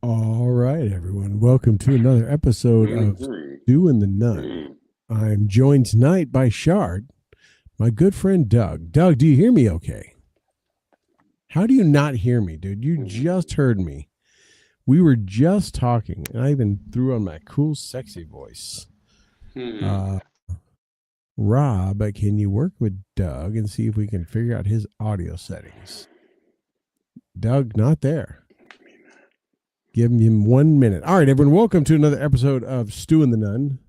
All right, everyone. Welcome to another episode of Doing the Nunn. I'm joined tonight by Shard, my good friend Doug. Doug, do you hear me okay? How do you not hear me, dude? You just heard me. We were just talking, and I even threw on my cool, sexy voice. Rob, can you work with Doug and see if we can figure out his audio settings? Doug, not there. Give him 1 minute. All right, everyone, welcome to another episode of Stu and the Nunn.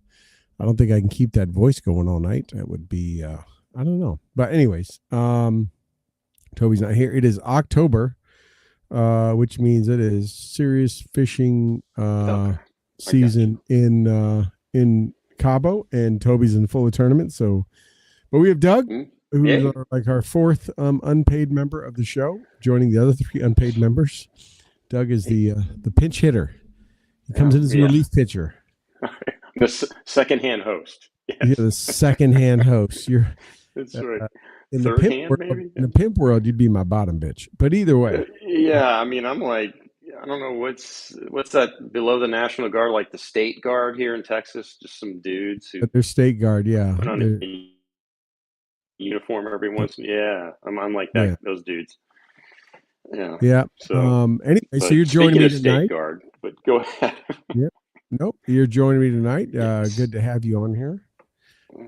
I don't think I can keep that voice going all night. That would be, I don't know. But anyways, Toby's not here. It is October, which means it is serious fishing season in Cabo, and Toby's in full tournament. So, but we have Doug, who is like our fourth unpaid member of the show, joining the other three unpaid members. Doug is the pinch hitter. He comes in as a relief pitcher. The second-hand host. Yes. You're the second-hand host. That's right. In the pimp world, you'd be my bottom bitch. But either way. Yeah, I mean, I'm like, I don't know, what's that below the National Guard, like the State Guard here in Texas? Just some dudes who they're State Guard, yeah. Put on a uniform every once. Yeah, I'm like that. Yeah. Those dudes. Yeah. Yeah. So anyway, so you're joining me tonight. State Guard, but go ahead. Yeah. Nope. You're joining me tonight. Yes. Good to have you on here.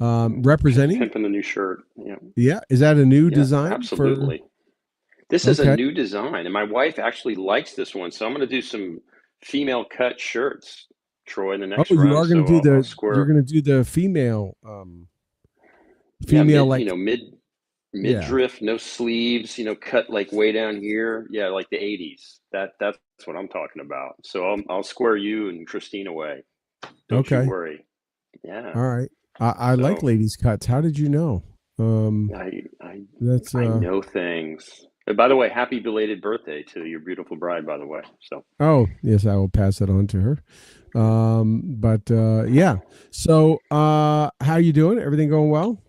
Representing. Pimping the new shirt. Yeah. Yeah. Is that a new design? Absolutely. This is a new design, and my wife actually likes this one, so I'm going to do some female cut shirts, Troy, in the next round. You are going to do you're going to do the female. Midriff, no sleeves, cut like way down here. Yeah, like the 80s. That's what I'm talking about. So I'll square you and Christine away. Don't you worry. Yeah. All right. I like ladies cuts. How did you know? I know things. And by the way, happy belated birthday to your beautiful bride, by the way. So. Oh, yes, I will pass it on to her. Yeah. So how you doing? Everything going well?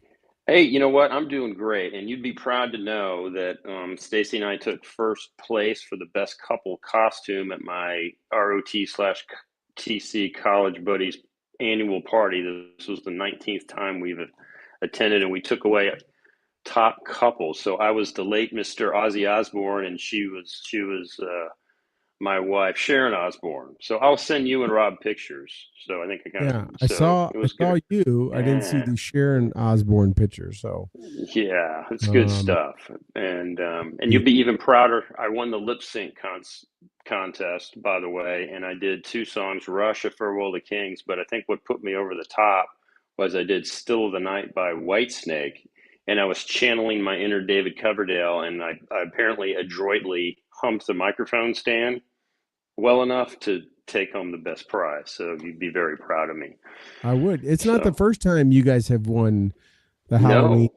Hey, you know what? I'm doing great, and you'd be proud to know that Stacy and I took first place for the best couple costume at my ROT/TC College Buddies annual party. This was the 19th time we've attended, and we took away top couple. So I was the late Mr. Ozzy Osbourne, and she was my wife, Sharon Osbourne. So I'll send you and Rob pictures. So I think I saw you. I didn't see the Sharon Osbourne picture. So yeah, it's good stuff. And you'd be even prouder. I won the lip sync contest, by the way, and I did two songs, Rush, A Farewell to Kings. But I think what put me over the top was I did Still of the Night by Whitesnake. And I was channeling my inner David Coverdale, and I apparently adroitly humped the microphone stand well enough to take home the best prize. So you'd be very proud of me. I would. It's not the first time you guys have won the Halloween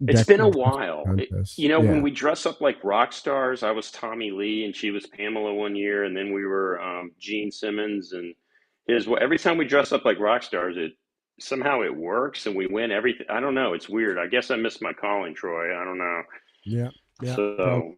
It's been a decorative while. contest. When Yeah. we dress up like rock stars, I was Tommy Lee and she was Pamela one year, and then we were Gene Simmons and his. Every time we dress up like rock stars, it somehow it works and we win everything. I don't know. It's weird. I guess I missed my calling, Troy. I don't know. Yeah. Yeah. Probably. So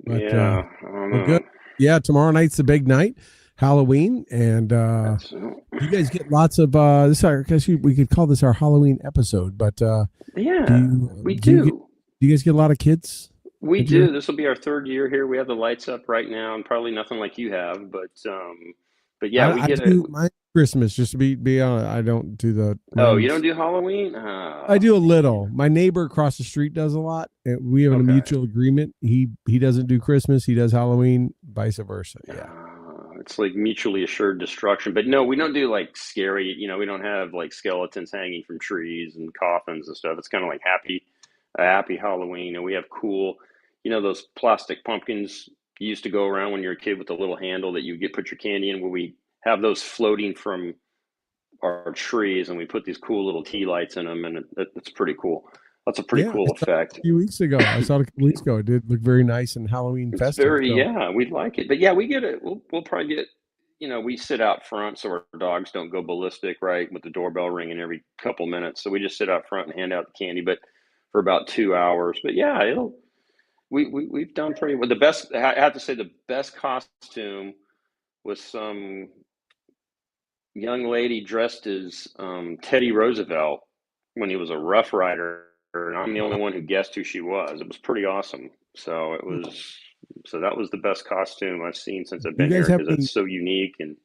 But yeah, I don't well, good. know. Yeah, tomorrow night's the big night, Halloween, and That's you guys get lots of this. I guess we could call this our Halloween episode. But do yeah, you we do you get do. do you guys get a lot of kids We at your? do. This will be our third year here. We have the lights up right now, and probably nothing like you have, but yeah, we I get it. do my Christmas just to be honest. I don't do the Oh, you don't mine's. do Halloween? I do a little. My neighbor across the street does a lot. And we have a Okay. mutual agreement. He doesn't do Christmas. He does Halloween. Vice versa. Yeah. It's like mutually assured destruction. But no, we don't do like scary, we don't have like skeletons hanging from trees and coffins and stuff. It's kind of like a happy Halloween. And we have cool, those plastic pumpkins you used to go around when you were a kid with the little handle that you get put your candy in, where we have those floating from our trees and we put these cool little tea lights in them. And it's pretty cool. That's a pretty Yeah. I cool saw it effect. a few weeks ago. I saw it a couple weeks ago. It did look very nice and Halloween It's festive. very, So yeah, we'd like it. But yeah, we get it. We'll probably get, we sit out front so our dogs don't go ballistic, right? With the doorbell ringing every couple minutes. So we just sit out front and hand out the candy, but for about 2 hours. But yeah, we've done pretty well. The best, I have to say, the best costume was some young lady dressed as Teddy Roosevelt when he was a Rough Rider, and I'm the only one who guessed who she was. It was pretty awesome. So that was the best costume I've seen since I've do you been guys here have because any it's so unique. And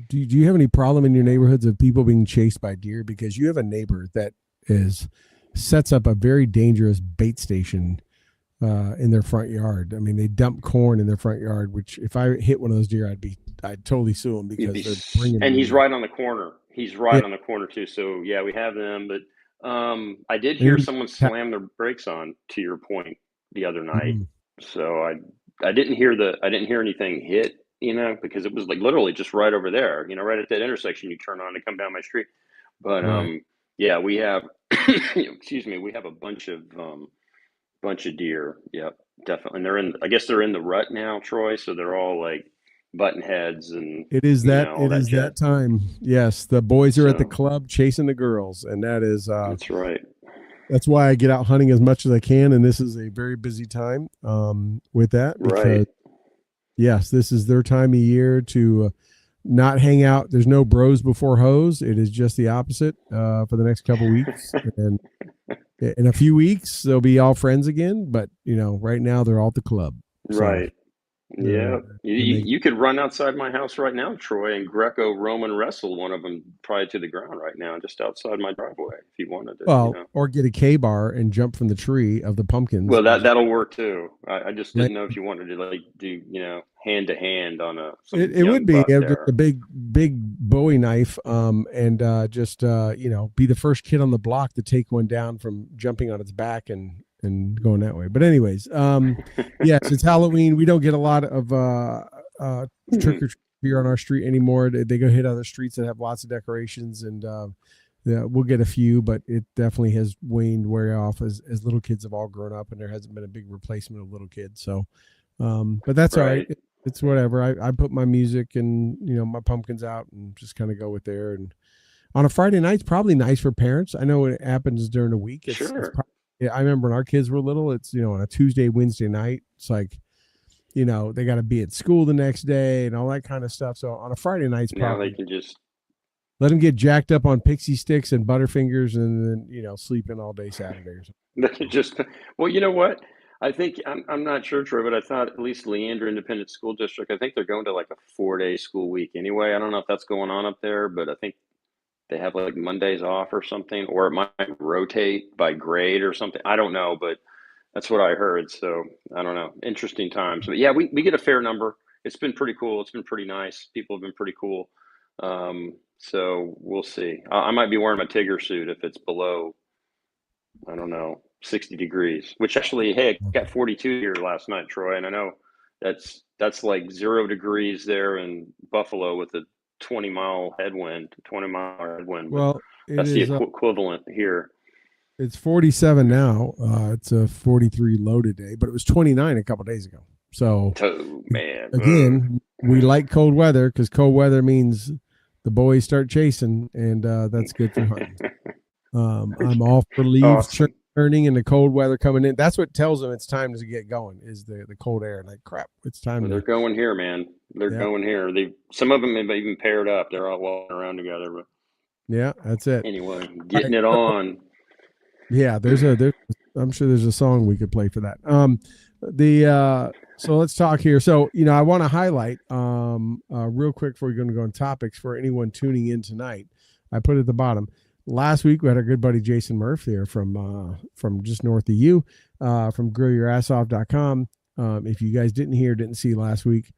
do you have any problem in your neighborhoods of people being chased by deer? Because you have a neighbor that is sets up a very dangerous bait station in their front yard. I mean, they dump corn in their front yard, which if I hit one of those deer, I'd totally sue them you'd because be, they're bringing and the he's meat. right on the corner. He's Yeah, right on the corner too. So yeah, we have them. But I did and hear then someone slam their brakes on. To your point, the other night. Mhm. So I didn't hear anything hit. Because it was like literally just right over there. Right at that intersection you turn on to come down my street. But Right. yeah, we have. Excuse me. We have a bunch of deer. Yep, definitely. And I guess they're in the rut now, Troy. So they're all like button heads and It is all that jazz. that time. Yes, the boys are at the So club chasing the girls, and that's right. that's why I get out hunting as much as I can. And this is a very busy time with that Right. because yes, this is their time of year to not hang out. There's no bros before hoes. It is just the opposite for the next couple weeks, and in a few weeks they'll be all friends again. But right now they're all at the club, so Right. they're Yeah. You, they're you making. you could run outside my house right now, Troy, and Greco-Roman wrestle one of them probably to the ground right now, just outside my driveway, if you wanted to. Well, or get a K bar and jump from the tree of the pumpkins Well, and just that'll work too. I just lay. didn't know if you wanted to like do, hand to hand on some It would young be buck just a there. big Bowie knife, and just be the first kid on the block to take one down from jumping on its back and going that way. But anyways, yes, it's Halloween. We don't get a lot of trick or treat here on our street anymore. They go hit other streets that have lots of decorations, and yeah, we'll get a few, but it definitely has waned way off as little kids have all grown up, and there hasn't been a big replacement of little kids. So, but that's all right. Right. It's whatever. I put my music and my pumpkins out and just kind of go with there. And on a Friday night, it's probably nice for parents. I know when it happens during the week, it's Sure. probably, yeah, I remember when our kids were little, it's on a Tuesday, Wednesday night, it's like they got to be at school the next day and all that kind of stuff. So on a Friday night, it's Now they probably can just let them get jacked up on pixie sticks and butterfingers, and then sleep in all day Saturday or something. they can just well, you know what? I think I'm not sure, Troy, but I thought at least Leander Independent School District, I think they're going to like a 4-day school week anyway. I don't know if that's going on up there, but I think they have like Mondays off or something, or it might rotate by grade or something. I don't know, but that's what I heard. So I don't know. Interesting times. But yeah, we get a fair number. It's been pretty cool. It's been pretty nice. People have been pretty cool. So we'll see. I might be wearing my Tigger suit if it's below, I don't know, 60 degrees, which actually, hey, it got 42 here last night, Troy. And I know that's like 0 degrees there in Buffalo with a 20-mile headwind, 20-mile headwind, but Well, it that's the is. equivalent here. It's 47 now. It's a 43 low today, but it was 29 a couple days ago. So, Oh man, again, we like cold weather because cold weather means the boys start chasing, and that's good for hunting. I'm all for leaves awesome. turning and the cold weather coming in. That's what tells them it's time to get going. Is the cold air? Like crap, it's time Well, to. they're going here, man. They're Yeah, going here. Some of them have even paired up. They're all walking around together. But yeah, that's it. anyway, All getting right. it on. Yeah, there's I'm sure there's a song we could play for that. So let's talk here. So, I want to highlight real quick before we're going to go on topics for anyone tuning in tonight. I put at the bottom. Last week we had our good buddy Jason Murphy there from just north of you, from grillyourassoff.com. If you guys didn't see last week,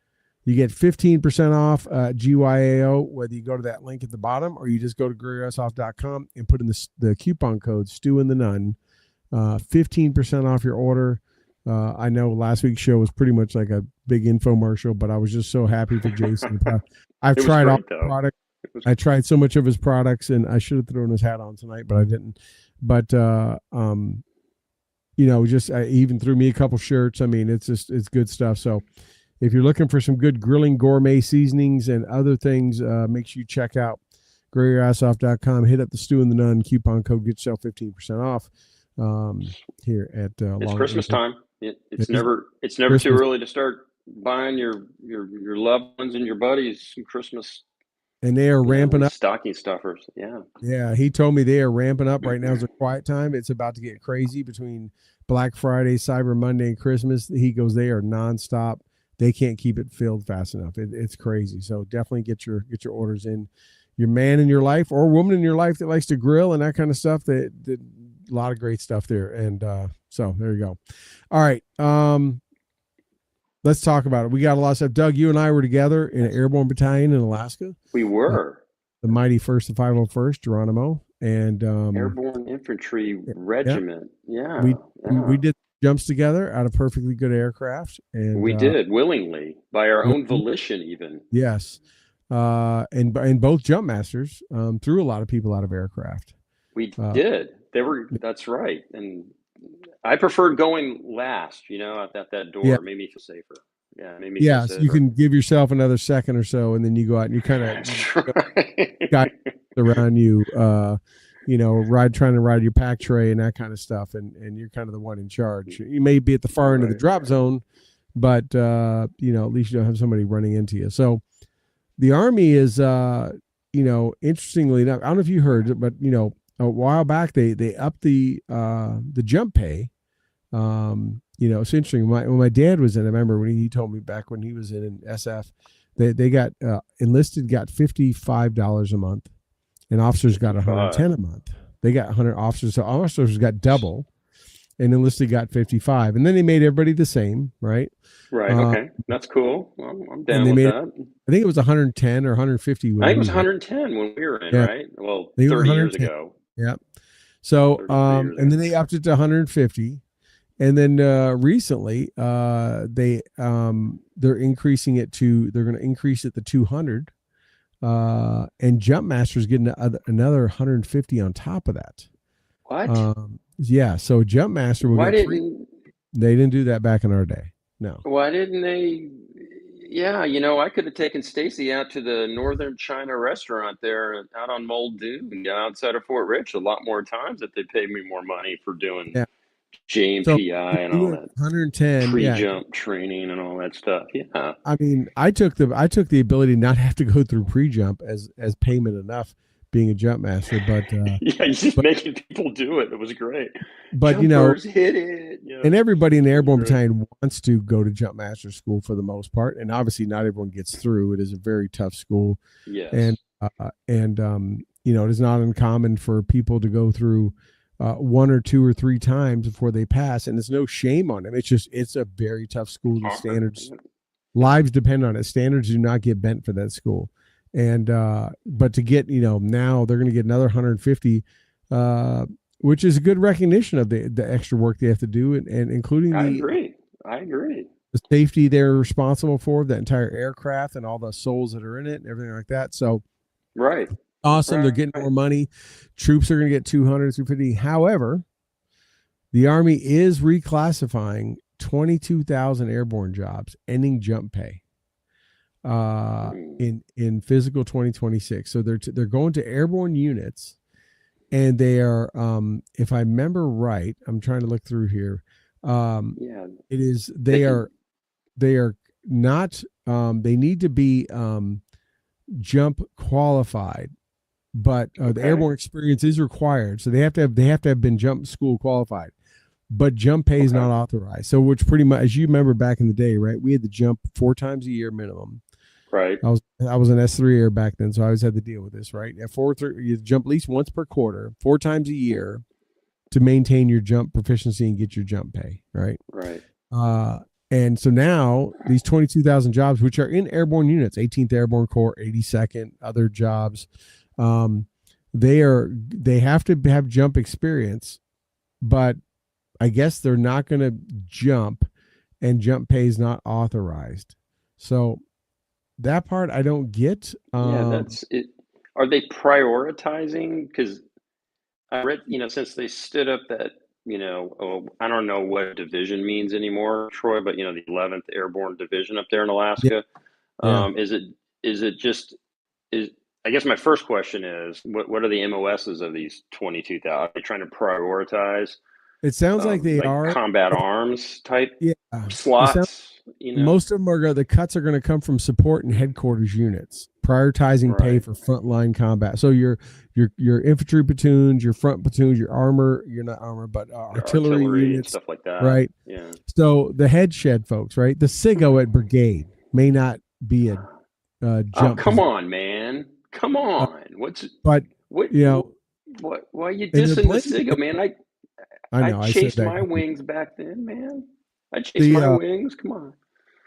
you get 15% off GYAO, whether you go to that link at the bottom or you just go to grillyourassoff.com and put in the coupon code Stu and the Nunn, 15% off your order. I know last week's show was pretty much like a big infomercial, but I was just so happy for Jason. I've tried all the products. I tried so much of his products, and I should have thrown his hat on tonight, but I didn't. But just he even threw me a couple shirts. I mean, it's good stuff. So if you're looking for some good grilling gourmet seasonings and other things, make sure you check out grillyourassoff.com. Hit up the Stu and the Nunn coupon code, get yourself 15% off. Here at it's Christmas time. It's never Christmas. too early to start buying your loved ones and your buddies some Christmas. And they are ramping up. Stocking stuffers. Yeah. Yeah. He told me they are ramping up right now. It's a quiet time. It's about to get crazy between Black Friday, Cyber Monday, and Christmas. He goes, they are nonstop. They can't keep it filled fast enough. It's crazy. So definitely get your orders in. Your man in your life or woman in your life that likes to grill and that kind of stuff, that a lot of great stuff there. And so there you go. All right. Let's talk about it. We got a lot of stuff. Doug, you and I were together in an airborne battalion in Alaska. We were. The mighty 1st and 501st, Geronimo. And Airborne Infantry Regiment. Yeah. We did jumps together out of perfectly good aircraft. And we did willingly by our own volition even. Yes. And both jump masters threw a lot of people out of aircraft. We did. That's right. And I preferred going last, at that door. Yeah. Made me feel safer. Yeah. Made me feel safer. So you can give yourself another second or so, and then you go out and you kind of got around you, trying to ride your pack tray and that kind of stuff. And you're kind of the one in charge. You may be at the far end of the drop zone, but, at least you don't have somebody running into you. So, the Army is, interestingly enough, I don't know if you heard, but a while back they upped the jump pay. It's interesting. When my dad was in, I remember when he told me back when he was in SF, they got enlisted got $55 a month, and officers got $110 a month. They got 100 officers, so officers got double, and enlisted got 55, and then they made everybody the same, right? Right. Okay, that's cool. Well, I'm down with that. I think it was 110 or 150. I think it was 110 when we were in, right? Well, 30 years ago. Yeah. So, and then they upped it to 150, and then recently they're increasing it to. They're going to increase it to 200, and jump masters getting another 150 on top of that. What? Yeah. So jump master will get free. They didn't do that back in our day. No. Why didn't they? Yeah, I could have taken Stacy out to the Northern China restaurant there out on Muldoon, outside of Fort Rich, a lot more times if they paid me more money for doing JMPI and all that 110 pre-jump training and all that stuff. Yeah. I mean, I took the ability not to have to go through pre-jump as payment enough, being a jump master, but making people do it. It was great. But jumpers, hit it. And everybody in the airborne battalion wants to go to jump master school for the most part, and obviously not everyone gets through. It is a very tough school. Yes. And it is not uncommon for people to go through one or two or three times before they pass, and there's no shame on them. It's a very tough school. The standards, lives depend on it. Standards do not get bent for that school. And but to get now they're going to get another 150, which is a good recognition of the extra work they have to do, and including I agree the safety they're responsible for, the entire aircraft and all the souls that are in it and everything like that. So right, awesome. They're getting more money. Troops are going to get 200, 250. However, the Army is reclassifying 22,000 airborne jobs, ending jump pay in physical 2026. So they're going to airborne units, and they are, if I remember right, I'm trying to look through here. It is they are not. They need to be jump qualified, but the airborne experience is required. So they have to have been jump school qualified. But jump pay is not authorized. So, which pretty much, as you remember back in the day, right? We had to jump 4 times a year minimum. Right. I was an S3 air back then, so I always had to deal with this, right? At you jump at least once per quarter, 4 times a year, to maintain your jump proficiency and get your jump pay, right? Right. And so now these 22,000 jobs, which are in airborne units, 18th Airborne Corps, 82nd, other jobs, they have to have jump experience, but I guess they're not going to jump, and jump pay is not authorized. So that part I don't get. That's it. Are they prioritizing? Because I read, since they stood up that, I don't know what division means anymore, Troy, but the 11th Airborne Division up there in Alaska. Yeah. Is it just is? I guess my first question is, what are the MOSs of these 22,000? Are they trying to prioritize? It sounds like they are combat arms type slots. You Most of them the cuts are going to come from support and headquarters units, prioritizing pay for frontline combat. So your infantry platoons, your front platoons, your you're not armor, but artillery units, and stuff like that. Right. Yeah. So the head shed folks, right? The SIGO at brigade may not be a jump. Oh, come on, man. Come on. Why are you dissing the SIGO, man? I know. I chased my wings back then, man. I chased my wings. Come on.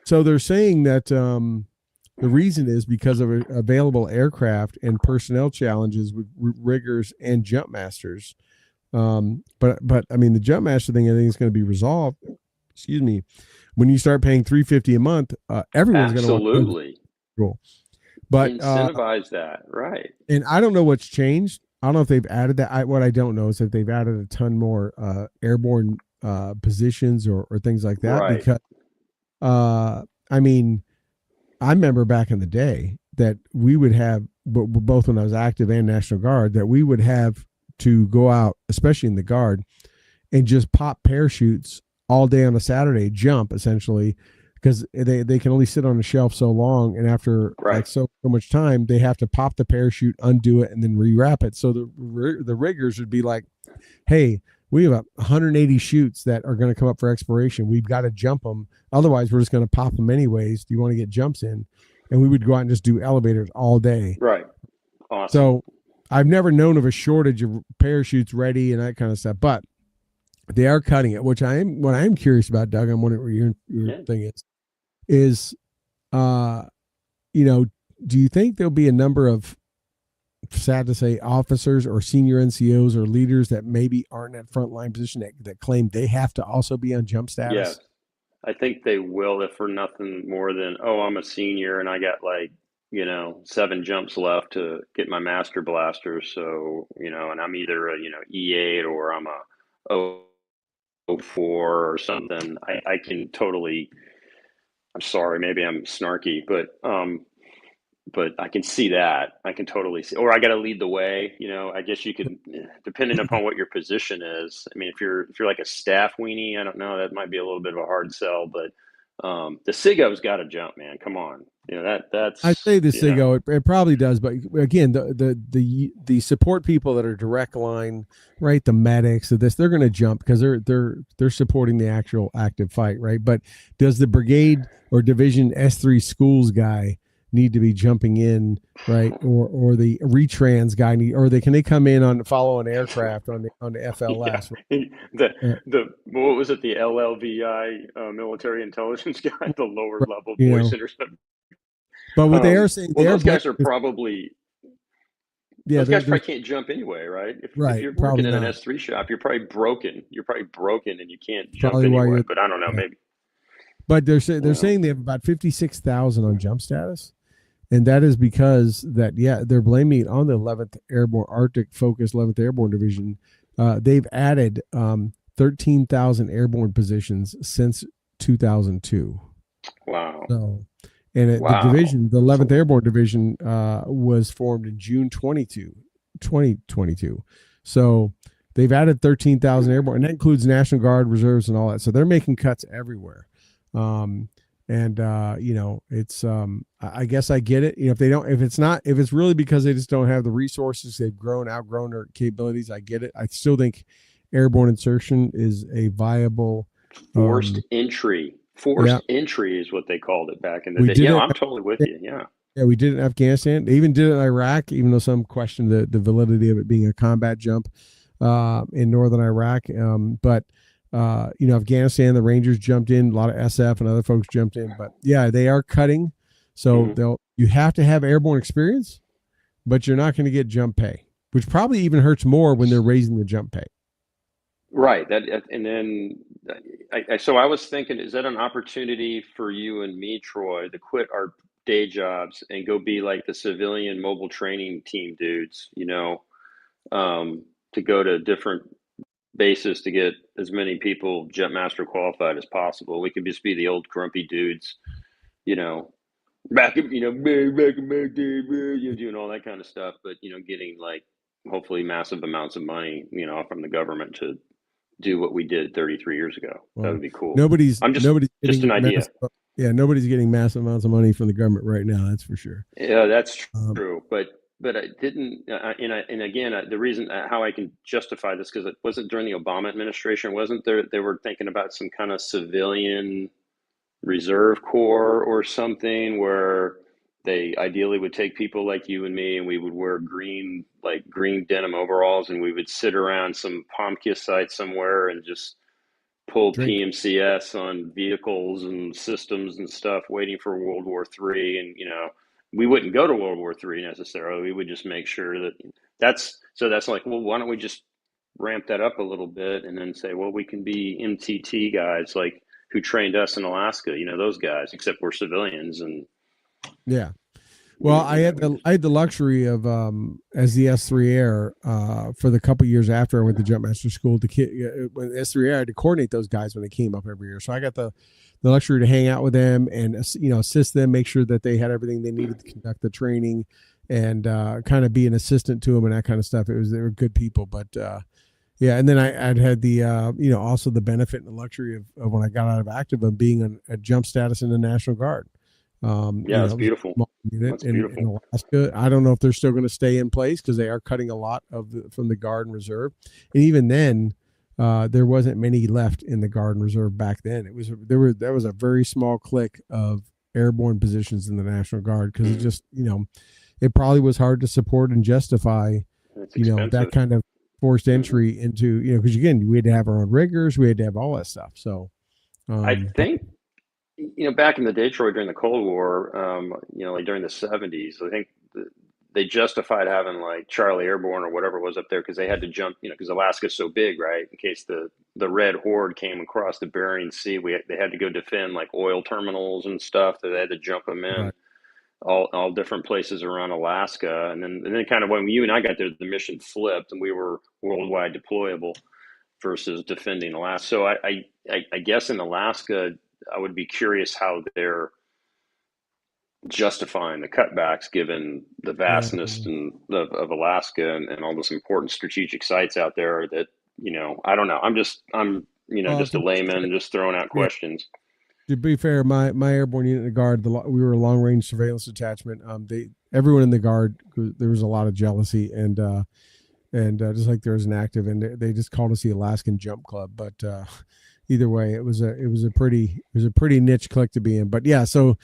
So they're saying that the reason is because of available aircraft and personnel challenges with riggers and jump masters. But I mean, the jump master thing, I think is going to be resolved. Excuse me. When you start paying $350 a month, everyone's going to absolutely cool. But incentivize that, right? And I don't know what's changed. I don't know if they've added that. What I don't know is if they've added a ton more airborne positions or things like that. Right. Because, I mean, I remember back in the day that we would have, both when I was active and National Guard, that we would have to go out, especially in the Guard, and just pop parachutes all day on a Saturday, jump essentially, because they can only sit on the shelf so long, and after like so much time, they have to pop the parachute, undo it, and then rewrap it. So the riggers would be like, "Hey, we have 180 chutes that are going to come up for exploration. We've got to jump them, otherwise we're just going to pop them anyways. Do you want to get jumps in?" And we would go out and just do elevators all day. Right. Awesome. So I've never known of a shortage of parachutes ready and that kind of stuff, but they are cutting it, which what I am curious about, Doug. I'm wondering what your thing is, do you think there'll be a number of, sad to say, officers or senior NCOs or leaders that maybe aren't at frontline position that claim they have to also be on jump status? Yes, I think they will, if for nothing more than, I'm a senior and I got 7 jumps left to get my master blaster. So, and I'm either a, E8 or I'm a 04 or something. I can totally, I'm sorry, maybe I'm snarky, but I can see that. I can totally see, or I got to lead the way. I guess you could, depending upon what your position is. I mean, if you're like a staff weenie, I don't know, that might be a little bit of a hard sell, but the SIGO's got to jump, man. Come on, that's. I say the SIGO, it probably does, but again, the support people that are direct line, right? The medics of this, they're going to jump because they're supporting the actual active fight, right? But does the brigade or division S3 schools guy need to be jumping in, right? Or the retrans guy can they come in on follow an aircraft on the FLS? Yeah. What was it? The LLVI military intelligence guy, the lower level voice intercept. But what they are saying, those guys are probably. Yeah, those guys probably can't jump anyway, right? If you're working in an S3 shop, you're probably broken. And you can't jump anyway. But I don't know, maybe. But they're saying they have about 56,000 on jump status. And that is because they're blaming it on the 11th Airborne Arctic Focus 11th Airborne Division. They've added 13,000 airborne positions since 2002. Wow. So, and the Wow. division, the That's 11th Airborne Division, was formed in June 2022. So they've added 13,000 airborne, and that includes National Guard, reserves, and all that. So they're making cuts everywhere. Um, and it's I guess I get it. If they don't, if it's really because they just don't have the resources, they've outgrown their capabilities. I get it. I still think airborne insertion is a viable. forced entry. Yeah, Forced entry is what they called it back in the we day. did Yeah, it. I'm totally with you. Yeah. Yeah, we did it in Afghanistan. They even did it in Iraq, even though some questioned the validity of it being a combat jump in northern Iraq. But Afghanistan, the Rangers jumped in, a lot of SF and other folks jumped in. But yeah, they are cutting. So Mm-hmm. you have to have airborne experience, but you're not going to get jump pay, which probably even hurts more when they're raising the jump pay. Right. That, and then, so I was thinking, is that an opportunity for you and me, Troy, to quit our day jobs and go be like the civilian mobile training team dudes, to go to different bases to get as many people jump master qualified as possible. We could just be the old grumpy dudes, you know, back in my day, doing all that kind of stuff, but, getting like hopefully massive amounts of money, from the government to do what we did 33 years ago. That Well, would be cool. nobody's I'm nobody's just getting an idea. nobody's getting massive amounts of money from the government right now. That's for sure. Yeah, that's Um, true. But I didn't. And again, the reason how I can justify this because it wasn't during the Obama administration, wasn't there? They were thinking about some kind of civilian reserve corps or something where they ideally would take people like you and me and we would wear green denim overalls and we would sit around some Pomkia site somewhere and just pull Drink. PMCS on vehicles and systems and stuff, waiting for World War III. And we wouldn't go to World War III necessarily. We would just make sure that's like, well, why don't we just ramp that up a little bit and then say, well, we can be MTT guys like who trained us in Alaska. Those guys, except we're civilians and Yeah. Well, we, we just I had the luxury of as the S3 Air for the couple years after I went to Jumpmaster School when S3 Air I had to coordinate those guys when they came up every year. So I got the luxury to hang out with them and assist them, make sure that they had everything they needed to conduct the training, and kind of be an assistant to them and that kind of stuff. They were good people, but yeah. And then I'd had the also the benefit and the luxury of when I got out of active of being a jump status in the National Guard. yeah, that's It was a beautiful. small unit That's in beautiful. Alaska. I don't know if they're still going to stay in place because they are cutting a lot from the Guard and Reserve. And even then, there wasn't many left in the Guard and Reserve back then. There was a very small clique of airborne positions in the National Guard because it Mm, just, it probably was hard to support and justify, it's that expensive. kind of forced Hmm. entry into, because again, we had to have our own riggers, we had to have all that stuff. So, I but think back in the day, Troy, during the Cold War, like during the '70s, I think they justified having like Charlie Airborne or whatever it was up there because they had to jump, because Alaska's so big, right? In case the Red Horde came across the Bering Sea, they had to go defend like oil terminals and stuff. That they had to jump them in right. all different places around Alaska, and then kind of when you and I got there, the mission flipped, and we were worldwide deployable versus defending Alaska. So I guess in Alaska, I would be curious how they're justifying the cutbacks given the Yeah. vastness of Alaska and all those important strategic sites out there that, I don't know. Well, Just a layman just throwing out yeah. questions. To be fair, my airborne unit in the guard, we were a long range surveillance detachment. Everyone in the guard, there was a lot of jealousy, and just like there was an active, and they just called us the Alaskan Jump Club. But either way, it was a pretty niche clique to be in. But yeah, so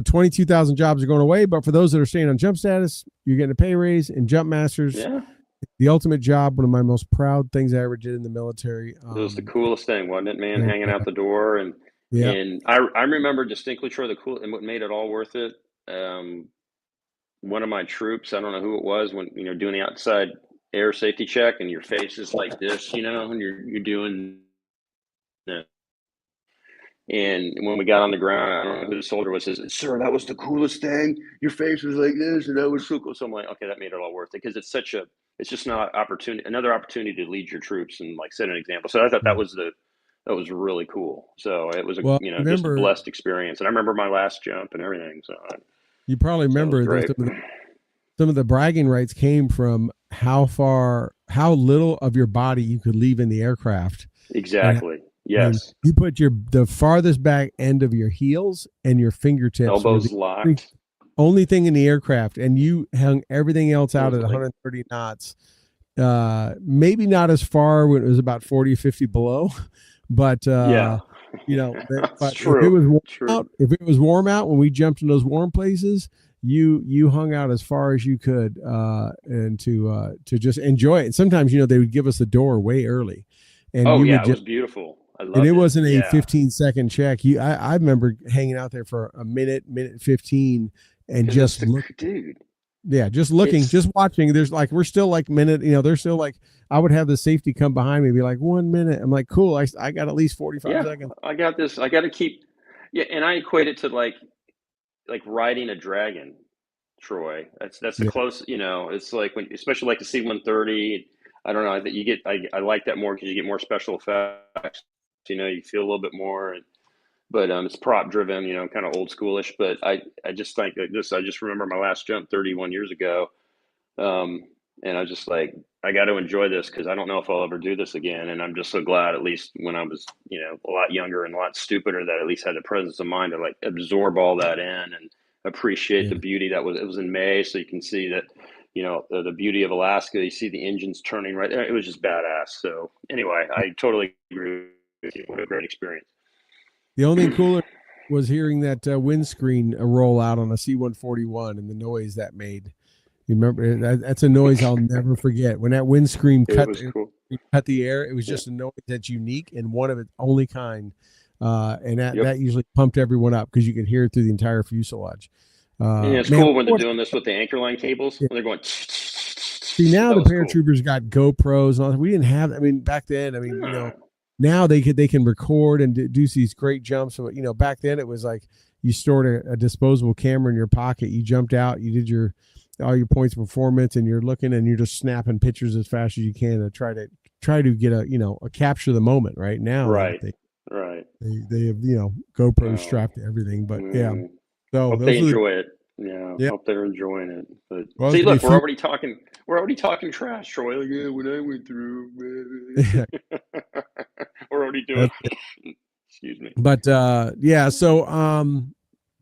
22,000 jobs are going away. But for those that are staying on jump status, you're getting a pay raise and jump masters. Yeah, The ultimate job, one of my most proud things I ever did in the military. it was the coolest thing, wasn't it, man? And Hanging out the door and yeah, and I remember distinctly, Troy, the cool and what made it all worth it. Um, One of my troops, I don't know who it was, when doing the outside air safety check, and your face is like this, and you're doing the And when we got on the ground, I don't know who the soldier was. Says, "Sir, that was the coolest thing. Your face was like this, and that was so cool." So I'm like, "Okay, that made it all worth it," because it's just not opportunity, another opportunity to lead your troops and like set an example. So I thought Yeah. that was really cool. So it was a Well, just a remember, blessed experience, and I remember my last jump and everything. you probably So it was remember there's great. some of the bragging rights came from how little of your body you could leave in the aircraft. And Exactly. I mean, Yes. you put the farthest back end of your heels and your fingertips were the Elbows locked. only thing in the aircraft, and you hung everything else It out was at like, 130 knots. Maybe not as far when it was about 40, 50 below, but yeah, that's but if it true. was warm True. out, if it was warm out when we jumped in those warm places, you hung out as far as you could, and to just enjoy it. And sometimes they would give us the door way early, and Oh you yeah, would it just was beautiful. I and it loved it. wasn't a Yeah, 15-second check. I remember hanging out there for a minute 15, and because it's just the look. dude. Yeah, just looking, It's just watching. There's like we're still like minute, there's still like I would have the safety come behind me, and be like 1 minute. I'm like, cool. I got at least 45 yeah. seconds. I got this. I got to keep. Yeah, and I equate it to like riding a dragon, Troy. That's the Yeah, close. It's like when, especially like the C-130. I don't know that you get. I like that more because you get more special effects. You feel a little bit more. But it's prop driven, kind of old schoolish. But I just think that this. I just remember my last jump 31 years ago, um, and I was just like, I got to enjoy this because I don't know if I'll ever do this again. And I'm just so glad, at least when I was, a lot younger and a lot stupider, that I at least had the presence of mind to like absorb all that in and appreciate the yeah. beauty that was. It was in May, so you can see that. The beauty of Alaska. You see the engines turning right there. It was just badass. So anyway, I totally agree with you. What a great experience. The only thing cooler was hearing that windscreen roll out on a C-141 and the noise that made. You remember that's a noise I'll never forget. When that windscreen It was cool. cut the air, it was Yeah. just a noise that's unique and one of its only kind. And that Yep. that usually pumped everyone up because you could hear it through the entire fuselage. And it's Man, cool when they're doing this with the anchor line cables when they're going. see, now That the was cool. paratroopers got GoPros and all that. We didn't have. I mean, back then, I mean, Yeah. now they can record and do these great jumps. So back then it was like you stored a disposable camera in your pocket. You jumped out, you did all your points of performance, and you're looking and you're just snapping pictures as fast as you can to try to get a capture the moment. Right now Right. Right. they have GoPros Oh, strapped to everything. But yeah, mm. so Hope they those are the enjoy it. Yeah. yeah. Hope they're enjoying it. But Well, it's see, gonna be a look, few. We're already talking trash, Troy. Like, yeah, what I went through. We're already doing. Excuse me. But yeah, so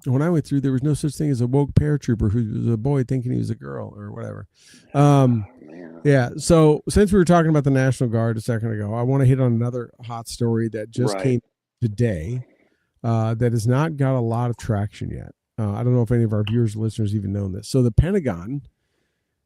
when I went through, there was no such thing as a woke paratrooper who was a boy thinking he was a girl or whatever. Um, Man. yeah. So since we were talking about the National Guard a second ago, I want to hit on another hot story that just Right. came today, that has not got a lot of traction yet. I don't know if any of our viewers, listeners, even know this. So the Pentagon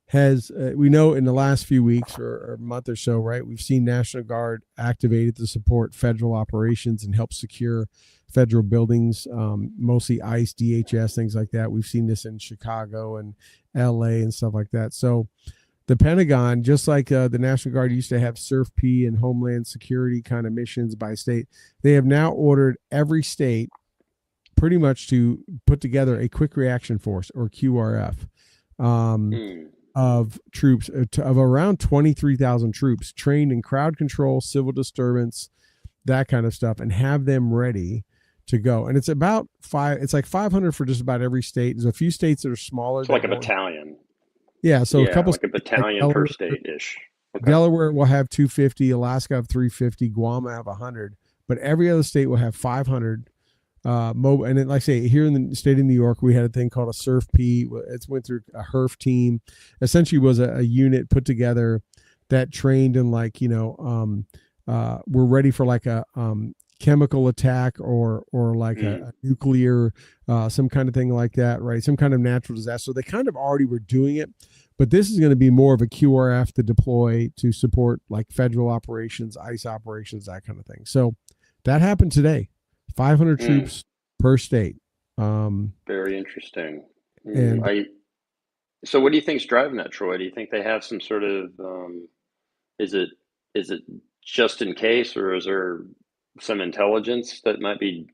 has, we know in the last few weeks or month or so, right? We've seen National Guard activated to support federal operations and help secure federal buildings, mostly ICE, DHS, things like that. We've seen this in Chicago and LA and stuff like that. So the Pentagon, just like the National Guard used to have SURF-P and Homeland Security kind of missions by state, they have now ordered every state pretty much to put together a quick reaction force or QRF. Mm. Of troops, of around 23,000 troops trained in crowd control, civil disturbance, that kind of stuff, and have them ready to go. And it's about it's like 500 for just about every state. There's a few states that are smaller So that like a won't. battalion. Yeah, so a Yeah, couple like a states like battalion per state ish. Okay. Delaware will have 250, Alaska have 350, Guam will have 100, but every other state will have 500. Mobile, and then, like I say, here in the state of New York, we had a thing called a SURF-P. It's went through a HERF team. Essentially, was a unit put together that trained in we're ready for like a chemical attack or like Mm. a nuclear, some kind of thing like that, right? Some kind of natural disaster. So they kind of already were doing it, but this is going to be more of a QRF to deploy to support like federal operations, ICE operations, that kind of thing. So that happened today. 500 Mm. troops per state. Um, Very interesting. and So what do you think's driving that, Troy? Do you think they have some sort of is it is it just in case, or is there some intelligence that might be?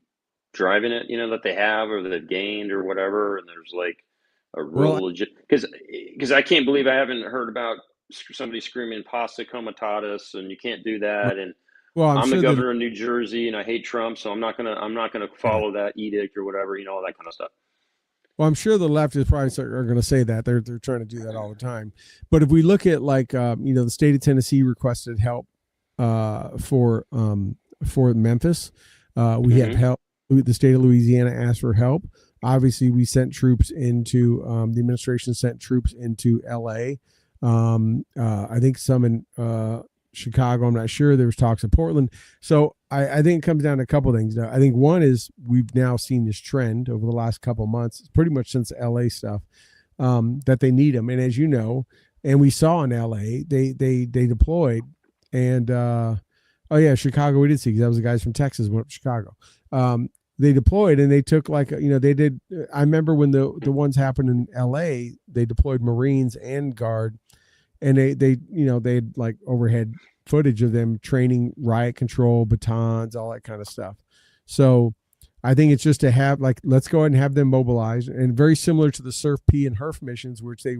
driving it, that they have or that they've gained or whatever, and there's like a Well, real legit because I can't believe I haven't heard about somebody screaming pasta comitatus and you can't do that. And well, I'm I'm the sure that governor of New Jersey and I hate Trump, so I'm not gonna yeah. follow that edict or whatever, all that kind of stuff. Well, I'm sure the leftists probably are going to say that they're trying to do that all the time. But if we look at like the state of Tennessee requested help for Memphis, we have Hmm. help. The state of Louisiana asked for help. Obviously, we sent troops into the administration sent troops into L.A. I think some in Chicago. I'm not sure. There was talks of Portland. So I think it comes down to a couple of things. Now, I think one is we've now seen this trend over the last couple of months, pretty much since LA stuff, that they need them. And as you know, and we saw in LA, they deployed, and oh yeah, Chicago we did see because that was the guys from Texas went up to Chicago. They deployed and they took they did. I remember when the ones happened in LA, they deployed Marines and Guard, and they had like overhead footage of them training riot control, batons, all that kind of stuff. So I think it's just to have like let's go ahead and have them mobilized, and very similar to the Surf P and HERF missions, which they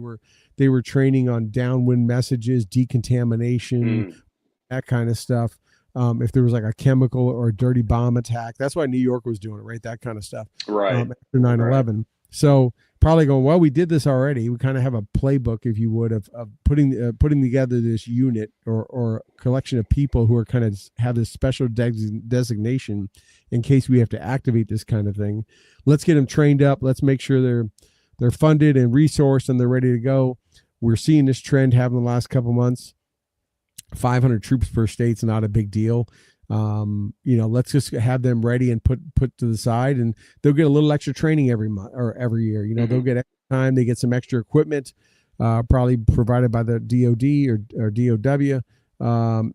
were training on downwind messages, decontamination, Mm. that kind of stuff. If there was like a chemical or a dirty bomb attack, that's why New York was doing it, right? That kind of stuff Right. after 9 Right. 11. So probably going, well, we did this already. We kind of have a playbook, if you would, of putting together this unit or collection of people who are kind of have this special designation in case we have to activate this kind of thing. Let's get them trained up. Let's make sure they're funded and resourced and they're ready to go. We're seeing this trend happen the last couple months. 500 troops per state's not a big deal. Let's just have them ready and put to the side, and they'll get a little extra training every month or every year. They'll Hmm. get extra time. They get some extra equipment, probably provided by the DoD or DOW,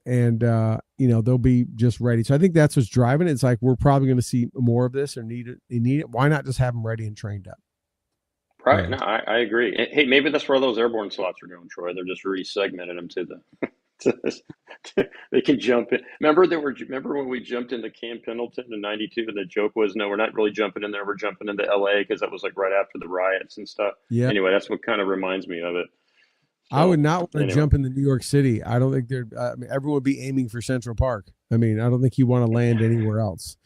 and they'll be just ready. So I think that's what's driving it. It's like we're probably going to see more of this or need it. They need it. Why not just have them ready and trained up? You Right. No, know. I agree. Hey, maybe that's where those airborne slots are going, Troy. They're just re-segmented them to they can jump in. Remember when we jumped into Camp Pendleton in '92, and the joke was, no, we're not really jumping in there. We're jumping into LA because that was like right after the riots and stuff. Yeah. Anyway, that's what kind of reminds me of it. I would So not want to anyway, jump into New York City. I don't think they're. I mean, everyone would be aiming for Central Park. I mean, I don't think you want to land anywhere else.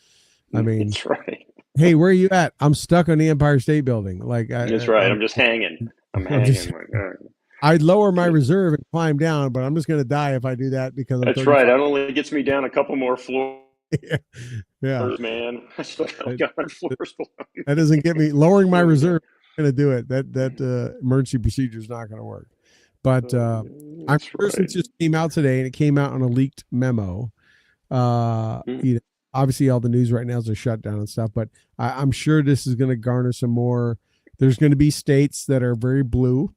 I mean, that's right. hey, where are you at? I'm stuck on the Empire State Building. Like That's I, right. I'm, I'm just hanging. I'm I'm just. hanging. Like, all right. I'd lower my reserve and climb down, but I'm just going to die if I do that because I'm That's right. 35. That only gets me down a couple more floors, Yeah, man. I still got that, like 100 floors below that doesn't get me lowering my me. reserve. Going to do it. That emergency procedure is not going to work. But I'm That's sure right. since it just came out today and it came out on a leaked memo. Mm. Obviously all the news right now is a shutdown and stuff, but I'm sure this is going to garner some more. There's going to be states that are very blue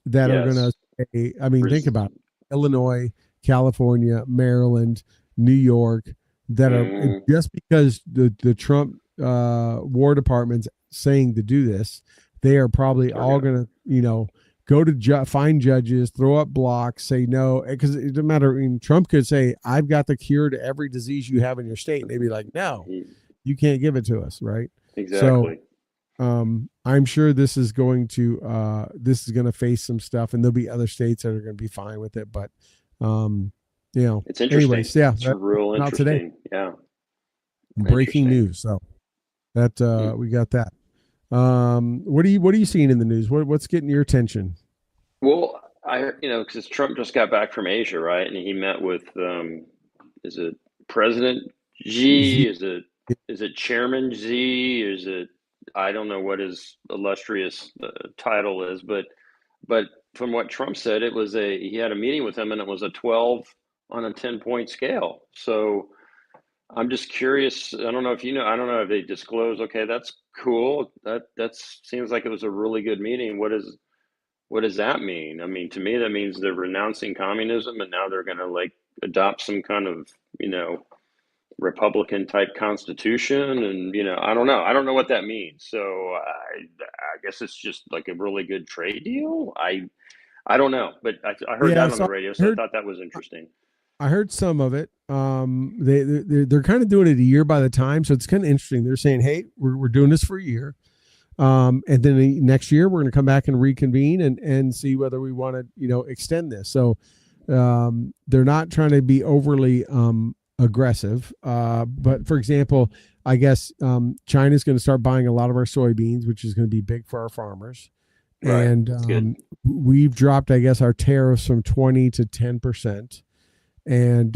that are going to Yes. say, I mean, think about it. Illinois, California, Maryland, New York, that are Mm. just because the Trump War Department's saying to do this, they are probably They're all gonna. going to, go to find judges, throw up blocks, say no, because it doesn't matter. I mean, Trump could say, "I've got the cure to every disease you have in your state," and they'd be like, "No, you can't give it to us," right? So Exactly. I'm sure this is going to face some stuff, and there'll be other states that are going to be fine with it. But um, It's interesting. anyways, yeah, It's that real came out today. interesting. Yeah. Breaking Interesting. news. So that Mm. we got that. What are you seeing in the news? What's getting your attention? Well, because Trump just got back from Asia, right? And he met with, is it President Xi? Is it Chairman Xi? Is it, I don't know what his illustrious title is, but from what Trump said, he had a meeting with him and it was a 12 on a 10-point scale. So I'm just curious. I don't know if I don't know if they disclose. Okay, that's cool. That seems like it was a really good meeting. What does that mean? I mean, to me, that means they're renouncing communism and now they're going to like adopt some kind of, Republican type constitution. And, I don't know. I don't know what that means. So I guess it's just like a really good trade deal. I don't know, but I heard Yeah, that on so the radio, I so I heard thought that was interesting. I heard some of it. They're kind of doing it a year by the time, so it's kind of interesting. They're saying, "Hey, we're doing this for a year, and then next year we're going to come back and reconvene and see whether we want to extend this." So they're not trying to be overly aggressive. But for example, I guess China's going to start buying a lot of our soybeans, which is going to be big for our farmers. Right. And That's good. we've dropped, I guess, our tariffs from 20 to 10%. And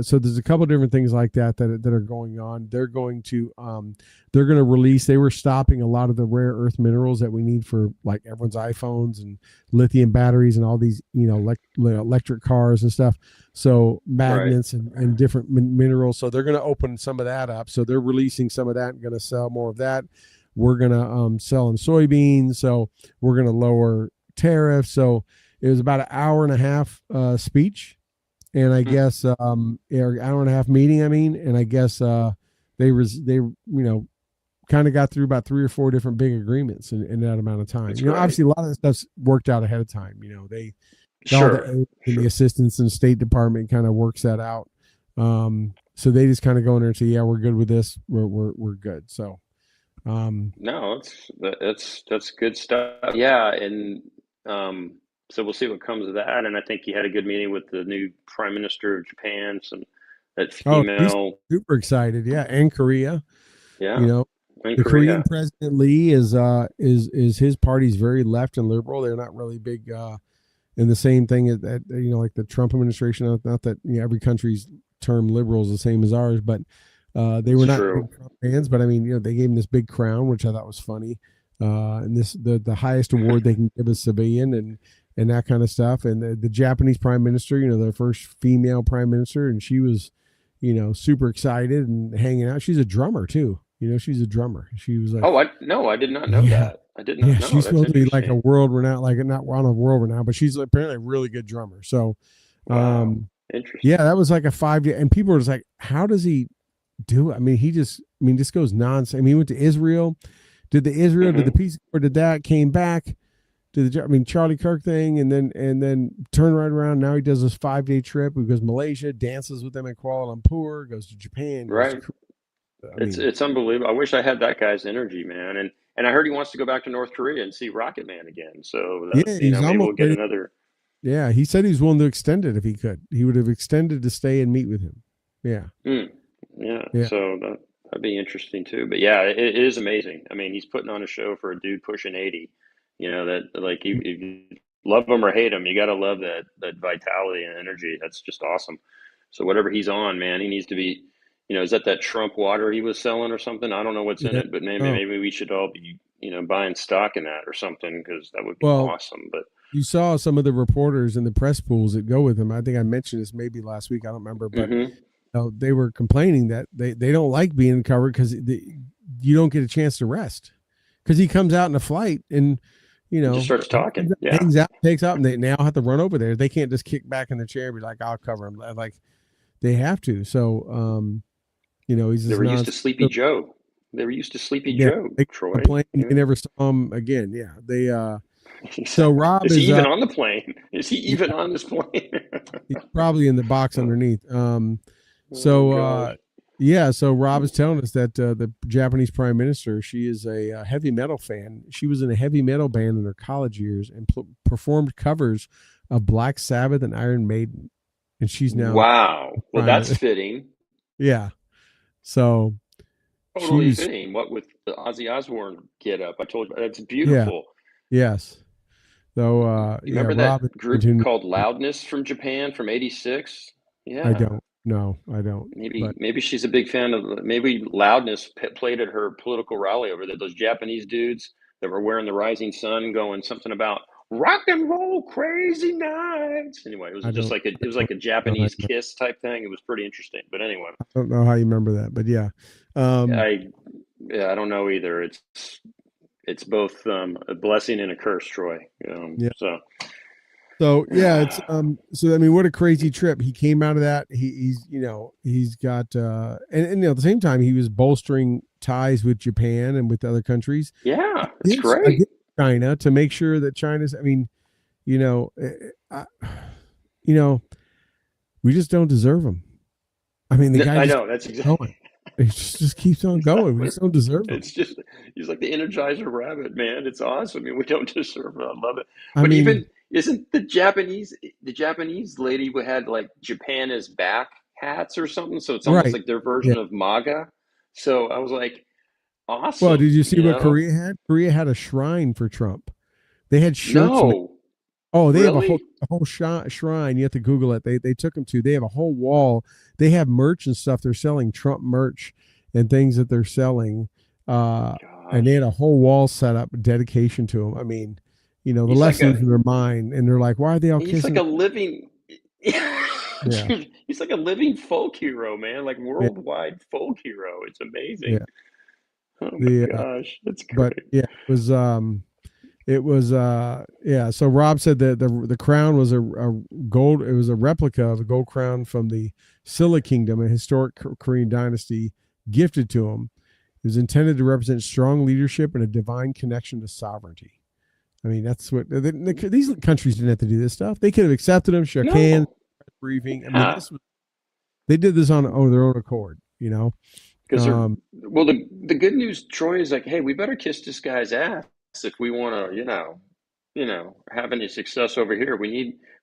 so there's a couple of different things like that are going on. They're going to release. They were stopping a lot of the rare earth minerals that we need for like everyone's iPhones and lithium batteries and all these electric cars and stuff. So Right. magnets and different minerals. So they're going to open some of that up. So they're releasing some of that and going to sell more of that. We're going to sell them soybeans. So we're going to lower tariffs. So it was about an hour and a half speech. And I guess hour and a half meeting. I mean, and I guess they kind of got through about 3 or 4 different big agreements in that amount of time. That's Obviously a lot of the stuff's worked out ahead of time. They all the aid and the assistance and State Department kind of works that out. So they just kind of go in there and say, yeah, we're good with this. We're good. So no, that's good stuff. Yeah, and so we'll see what comes of that. And I think he had a good meeting with the new Prime Minister of Japan. That he's female, super excited. Yeah, and Korea. yeah, in The Korean Korea, President Lee is his party's very left and liberal. They're not really big in the same thing that like the Trump administration. Not that every country's term liberal is the same as ours, but they were it's not true. big Trump fans. But I mean, they gave him this big crown, which I thought was funny. And the highest award they can give a civilian and that kind of stuff. And the Japanese Prime Minister, their first female Prime Minister, and she was super excited and hanging out. She's a drummer too. She's a drummer. She was like, Oh, I did not know yeah, that. I did not yeah. know. She's That's supposed to be like a interesting. world renowned, like not on a world renowned, but she's apparently a really good drummer. So, Wow, yeah, interesting. that was like a 5 day, and people were just like, how does he do it? I mean, this goes nonsense. I mean, he went to Israel, did the Hmm. Peace Corps, did that, came back, Charlie Kirk thing, and then turned right around. Now he does this 5 day trip. He goes to Malaysia, dances with them in Kuala Lumpur, goes to Japan, goes to Right. Korea. I It's mean, it's unbelievable. I wish I had that guy's energy, man. And I heard he wants to go back to North Korea and see Rocket Man again. So that, yeah, he's maybe almost we'll get ready. another. Yeah, he said he's willing to extend it if he could. He would have extended to stay and meet with him. Yeah, Mm, yeah. yeah, So that'd be interesting too. But yeah, it is amazing. I mean, he's putting on a show for a dude pushing 80. That like you love him or hate him, you got to love that vitality and energy. That's just awesome. So whatever he's on, man, he needs to be. Is that Trump water he was selling or something? I don't know what's in yeah. it, but maybe Oh, maybe we should all be buying stock in that or something because that would be well, awesome. But you saw some of the reporters and the press pools that go with him. I think I mentioned this maybe last week. I don't remember, but hmm they were complaining that they don't like being covered because you don't get a chance to rest because he comes out in a flight and he just starts talking. Yeah, hangs out, takes out, and they now have to run over there. They can't just kick back in the chair and be like, "I'll cover him." Like they have to. So he's they just were used non. to Sleepy Joe. They were used to Sleepy Yeah, Joe, they Troy. complain. They Yeah. never saw him again. Yeah, they. So Rob Is he is even on the plane? Is he yeah, even on this plane? he's probably in the box Oh, underneath. oh So gosh. yeah, so Rob is telling us that the Japanese Prime Minister, she is a heavy metal fan. She was in a heavy metal band in her college years and performed covers of Black Sabbath and Iron Maiden, and she's now Wow. Well, prime. that's fitting. Yeah, so Totally she's fitting. What with the Ozzy Osbourne get up? I told you that's yeah, beautiful. yes. So You yeah, remember Rob is that group into. called Loudness from Japan from '86? I Yeah. don't. No, I don't. Maybe But maybe she's a big fan of maybe Loudness played at her political rally over there. Those Japanese dudes that were wearing the Rising Sun, going something about rock and roll crazy nights. Anyway, it was I just don't. like I it was like a don't know. Japanese Kiss type thing. It was pretty interesting. But anyway, I don't know how you remember that, but yeah. Um, I yeah, I don't know either. It's both a blessing and a curse, Troy. yeah. So So yeah, it's so I mean what a crazy trip. He came out of that. He's got and at the same time he was bolstering ties with Japan and with other countries yeah, it's against great. China to make sure that China's I mean, you know, I, you know, We just don't deserve them. I mean, the guy I just know that's keeps exactly. going. It just keeps on going. We Exactly. just don't deserve them. It's just he's like the Energizer Rabbit, man. It's awesome. I mean, we don't deserve it. I love it. I But mean, even isn't the Japanese lady who had like Japan is back hats or something? So it's almost right. like their Yeah. version of MAGA. So I was like, Well, did awesome, you see you what know? Korea had? Korea had a shrine for Trump. They had shirts. No, Oh, they have really? a whole shrine. You have to Google it. They took them to. They have a whole wall. They have merch and stuff. They're selling Trump merch and things that they're selling. Uh, and they had Gosh, a whole wall set up, dedication to him. I mean, the he's left's like a losing their mind, and they're like, "Why are they all he's like kissing?" a living. Yeah, He's like a living folk hero, man. Like yeah, worldwide folk hero. It's amazing. yeah. Oh The my gosh, that's but great. yeah, it was yeah. So Rob said that the crown was a gold. It was a replica of a gold crown from the Silla Kingdom, a historic Korean dynasty, gifted to him. It was intended to represent strong leadership and a divine connection to sovereignty. I mean, that's what these countries didn't have to do this stuff. They could have accepted him, shook hands, No, briefing. I mean, yeah, they did this on their own accord. because they're Um, well. The good news, Troy, is like, hey, we better kiss this guy's ass if we want to, have any success over here. We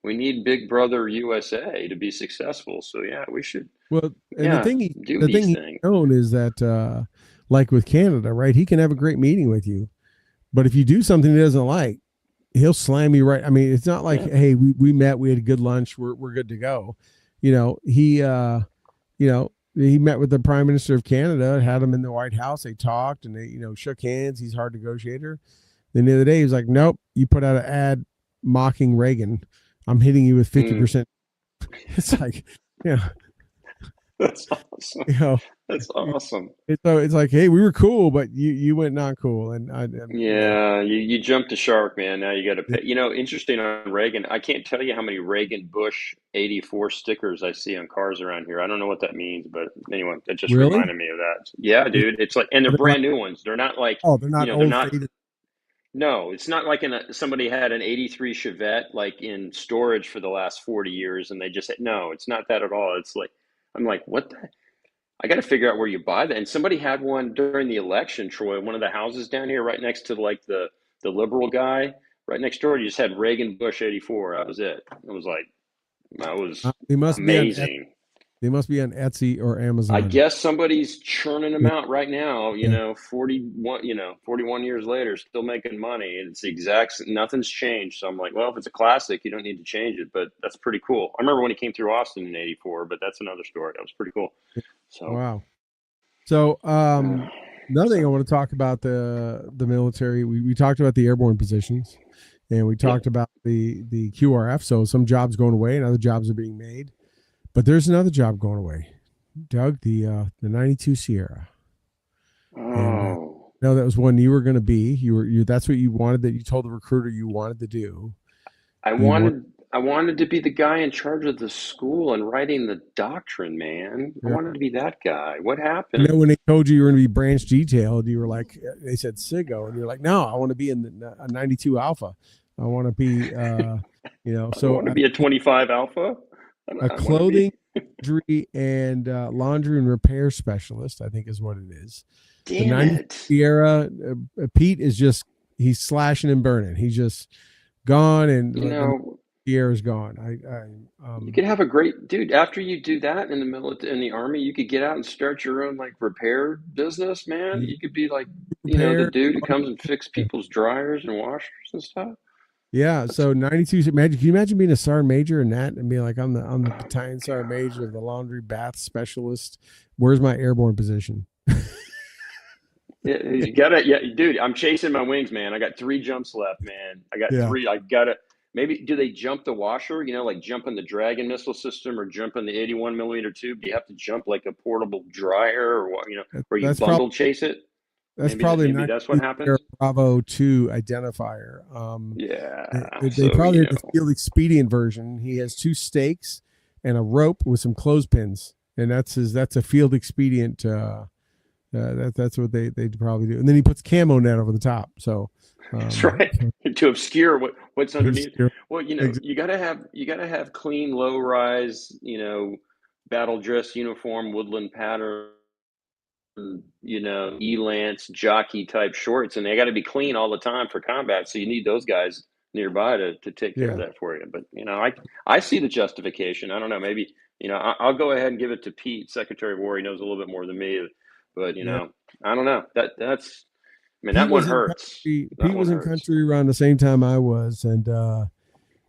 need Big Brother USA to be successful. So yeah, we should, well, and yeah, do the thing these he's things. known is that, like with Canada, right? He can have a great meeting with you, but if you do something he doesn't like, he'll slam you right. I mean, it's not like, Yeah. hey, we met, we had a good lunch, we're good to go. He met with the Prime Minister of Canada, had him in the White House. They talked and they, shook hands. He's a hard negotiator. Then the other day, he was like, "Nope, you put out an ad mocking Reagan. I'm hitting you with Mm, 50%." It's like, yeah, that's awesome. you know, That's awesome. it's like, hey, we were cool, but you went not cool, and Yeah, you jumped the shark, man. Now you got to pay. Interesting on Reagan. I can't tell you how many Reagan Bush 84 stickers I see on cars around here. I don't know what that means, but anyway, that just really, reminded me of that. Yeah, is, dude. It's like, and they're are they like, brand new ones. They're not like, oh, they're not they're old not, faded. no, it's not like somebody had an 83 Chevette like in storage for the last 40 years and they just said, no, it's not that at all. It's like, I'm like, what the I got to figure out where you buy that. And somebody had one during the election, Troy. One of the houses down here, right next to like the liberal guy, right next door. You just had Reagan Bush 84. That was it. It was like that was They must be on amazing. they must be on Etsy or I Amazon. guess somebody's churning them Yeah, out right now. yeah. 41. 41 years later, still making money. It's the exact. Nothing's changed. So I'm like, well, if it's a classic, you don't need to change it. But that's pretty cool. I remember when he came through Austin in '84, but that's another story. That was pretty cool. So. Wow. So, another thing I So want to talk about the military. We talked about the airborne positions, and we yep. talked about the QRF. So some jobs going away, and other jobs are being made. But there's another job going away, Doug. The 92 Sierra, and Oh, no, that was one you were going to be. You that's what you wanted. That you told the recruiter you wanted to do. I You want, wanted I wanted to be the guy in charge of the school and writing the doctrine, man. I yeah. wanted to be that guy. What And then happened? when they told you were going to be branch detailed, you were like, they said SIGO, and you're like, no, I want to be in a 92 Alpha. I want to be, I don't so want to be a 25 alpha. a I want to be. clothing, laundry and repair specialist, I think is what it is. The Damn 90 it. Sierra, Pete is just, he's slashing and burning. He's just gone, and You the know, Sierra's gone. you could have a great dude after you do that in the military, in the army. You could get out and start your own like repair business, man. You could be like, the repair. dude who comes and fix people's dryers and washers and stuff. Yeah, That's so 92. Imagine, can you imagine being a sergeant major in that and being like, I'm the battalion sergeant major of the laundry bath specialist. Where's my airborne position? Yeah, you gotta, yeah, dude. I'm chasing my wings, man. I got 3 jumps left, man. I got Yeah. three. I gotta. Maybe do they jump the washer? Like jump in the Dragon missile system or jump in the 81 millimeter tube? Do you have to jump like a portable dryer or what? Where you That's probably bundle chase it? that's Maybe that. probably Maybe not that's what their happens. Bravo 2 identifier. Yeah. They So probably have the field expedient version. He has 2 stakes and a rope with some clothespins, and that's a field expedient That's what they probably do. And then he puts camo net over the top. So That's right. To obscure what's underneath. obscure. Well, Exactly. you gotta have clean, low rise, battle dress uniform, woodland pattern, elance jockey type shorts, and they got to be clean all the time for combat. So you need those guys nearby to take care of Yeah. that for you. But I see the justification. I don't know. Maybe I'll go ahead and give it to Pete, Secretary of War. He knows a little bit more than me. But Yeah. I don't know. That's I mean Pete that one was in hurts. country. That Pete one was in hurts. country around the same time I was, and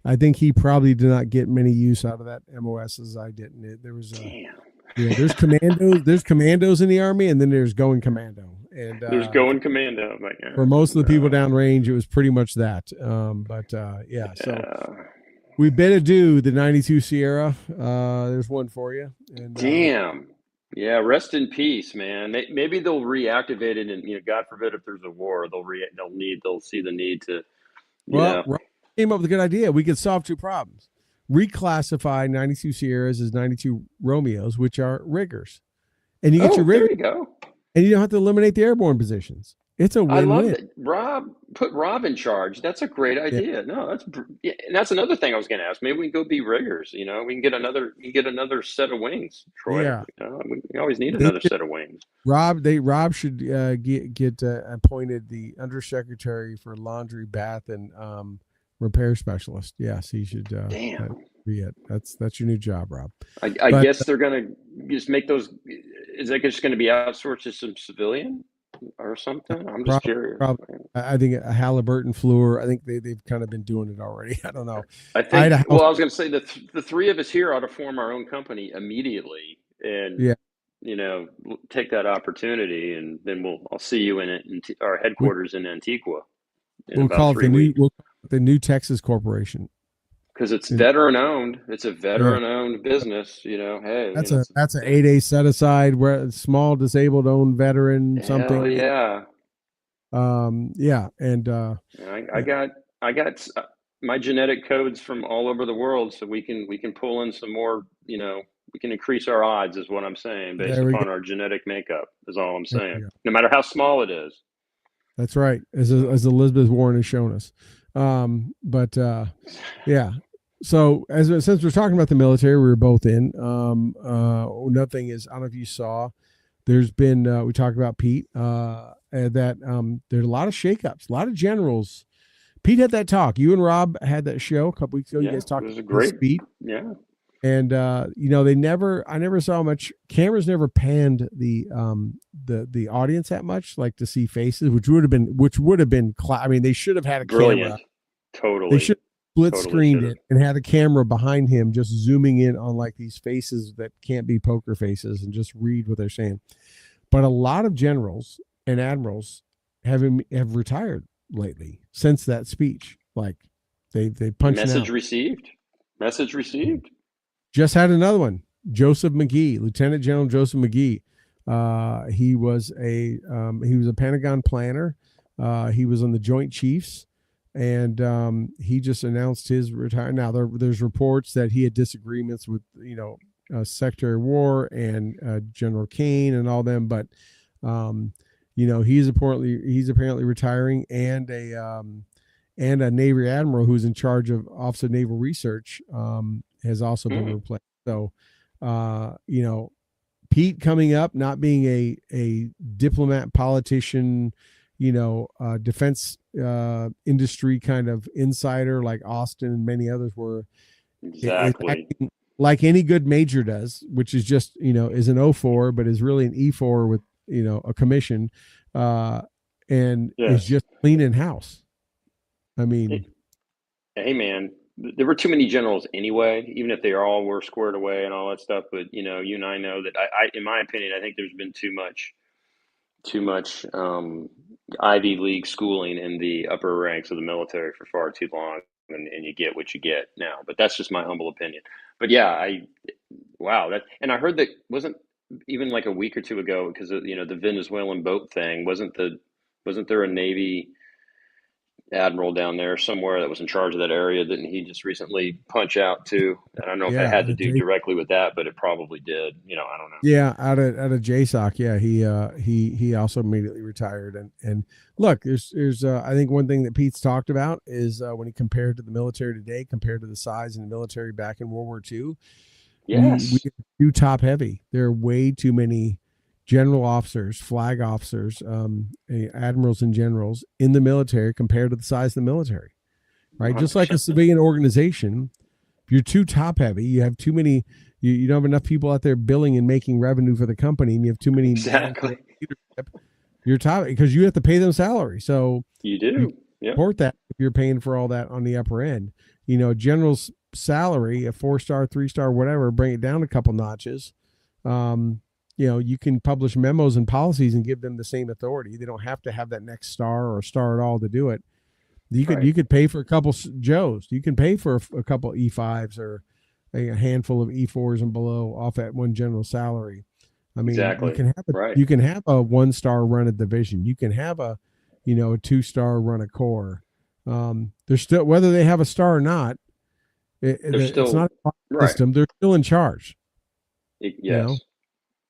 I think he probably did not get many use out of that MOS as I didn't. There was Damn. there's commandos. There's commandos in the army, and then there's going commando. And There's going commando. I'm like, for most of the people no. downrange, it was pretty much that. But yeah, so Uh, we better do the 92 Sierra. There's one for you. And Damn. Yeah, rest in peace, man. Maybe they'll reactivate it, and God forbid if there's a war, they'll see the need to, you well, know. Rob came up with a good idea. We could solve two problems. Reclassify 92 Sierras as 92 Romeos, which are riggers. And you get your Oh, there rigger, you go. and you don't have to eliminate the airborne positions. It's a I love win-win. that. Put Rob in charge. That's a great Yeah. idea. No, yeah, and that's another thing I was going to ask. Maybe we can go be riggers. We can get another set of wings, Troy. Yeah. We always need They another set of wings. Rob should get appointed the undersecretary for laundry, bath, and repair specialist. Yes, he should Damn. be it. That's your new job, Rob. I But guess they're going to just make those. Is that just going to be outsourced to some civilian or something? I'm just curious. probably, I think a Halliburton Fluor. I think they've kind of been doing it already. I don't know. I I had think. a house. Well, I was going to say the three of us here ought to form our own company immediately, and Yeah, take that opportunity, and then I'll see you in our we, headquarters in Antigua in we'll about call it 3 weeks. the new Texas Corporation. Because it's And, veteran owned. It's a yeah, veteran owned business. Hey, that's an 8A set aside where small disabled owned veteran hell something. yeah. Yeah, and I got my genetic codes from all over the world, so we can pull in some more. We can increase our odds, is what I'm saying, based there we go. upon our genetic makeup. Is all I'm There saying. we go. No matter how small it is. That's right, So, as Elizabeth Warren has shown us. But yeah. So since we're talking about the military, we were both in. Another thing is, I don't know if you saw, there's been we talked about Pete that there's a lot of shakeups, a lot of generals. Pete had that talk. You and Rob had that show a couple weeks ago. You yeah, guys it talked was a about his great. speed. Yeah, And I never saw much. Cameras never panned the audience that much, like to see faces, which would have been. I mean, they should have had a camera. brilliant. They Totally, should have split totally screened should have. it and had a camera behind him, just zooming in on like these faces that can't be poker faces, and just read what they're saying. But a lot of generals and admirals have retired lately since that speech. Like they punching Message out. received. Message received. Just had another one. Joseph McGee, Lieutenant General Joseph McGee. He was a Pentagon planner. He was on the Joint Chiefs, and he just announced his retirement. Now there's reports that he had disagreements with Secretary of War and General Kane and all them, but he's apparently retiring, and a Navy admiral who's in charge of Office of Naval Research has also been replaced. So, Pete coming up, not being a diplomat, politician, defense industry kind of insider like Austin and many others were, is Exactly. acting like any good major does, which is just is an O4, but is really an E4 with a commission, and is Yes. just cleaning house. I mean, Hey, man, there were too many generals anyway, even if they all were squared away and all that stuff. But you and I know that in my opinion, I think there's been too much Ivy League schooling in the upper ranks of the military for far too long, and you get what you get now. But that's just my humble opinion. But yeah, wow, and I heard that wasn't even like a week or two ago, because of the Venezuelan boat thing. Wasn't there a Navy admiral down there somewhere that was in charge of that area. Didn't he just recently punch out too? I don't know if it Yeah, had to do directly with that, but it probably did. I don't know. yeah, out of JSOC. Yeah, he also immediately retired. And look, there's I think one thing that Pete's talked about is when he compared to the military today, compared to the size in the military back in World War II, we Yes, are too top heavy. There are way too many general officers, flag officers, admirals and generals in the military compared to the size of the military. Right, just like a 100%. civilian organization, if you're too top heavy, you have too many. You don't have enough people out there billing and making revenue for the company, and you have too many Exactly. management leadership. You're top because you have to pay them salary. So You you do. Yep. support that if you're paying for all that on the upper end. General's salary, a 4-star, 3-star, whatever, bring it down a couple notches. You can publish memos and policies and give them the same authority. They don't have to have that next star or star at all to do it. You could pay for a couple Joes. You can pay for a couple E5s or a handful of E4s and below off that one general salary. I mean, Exactly. Right. you can have a 1-star run a division. You can have a 2-star run a corps. They're still, whether they have a star or not, it's not a right. system. They're still in charge. Yes.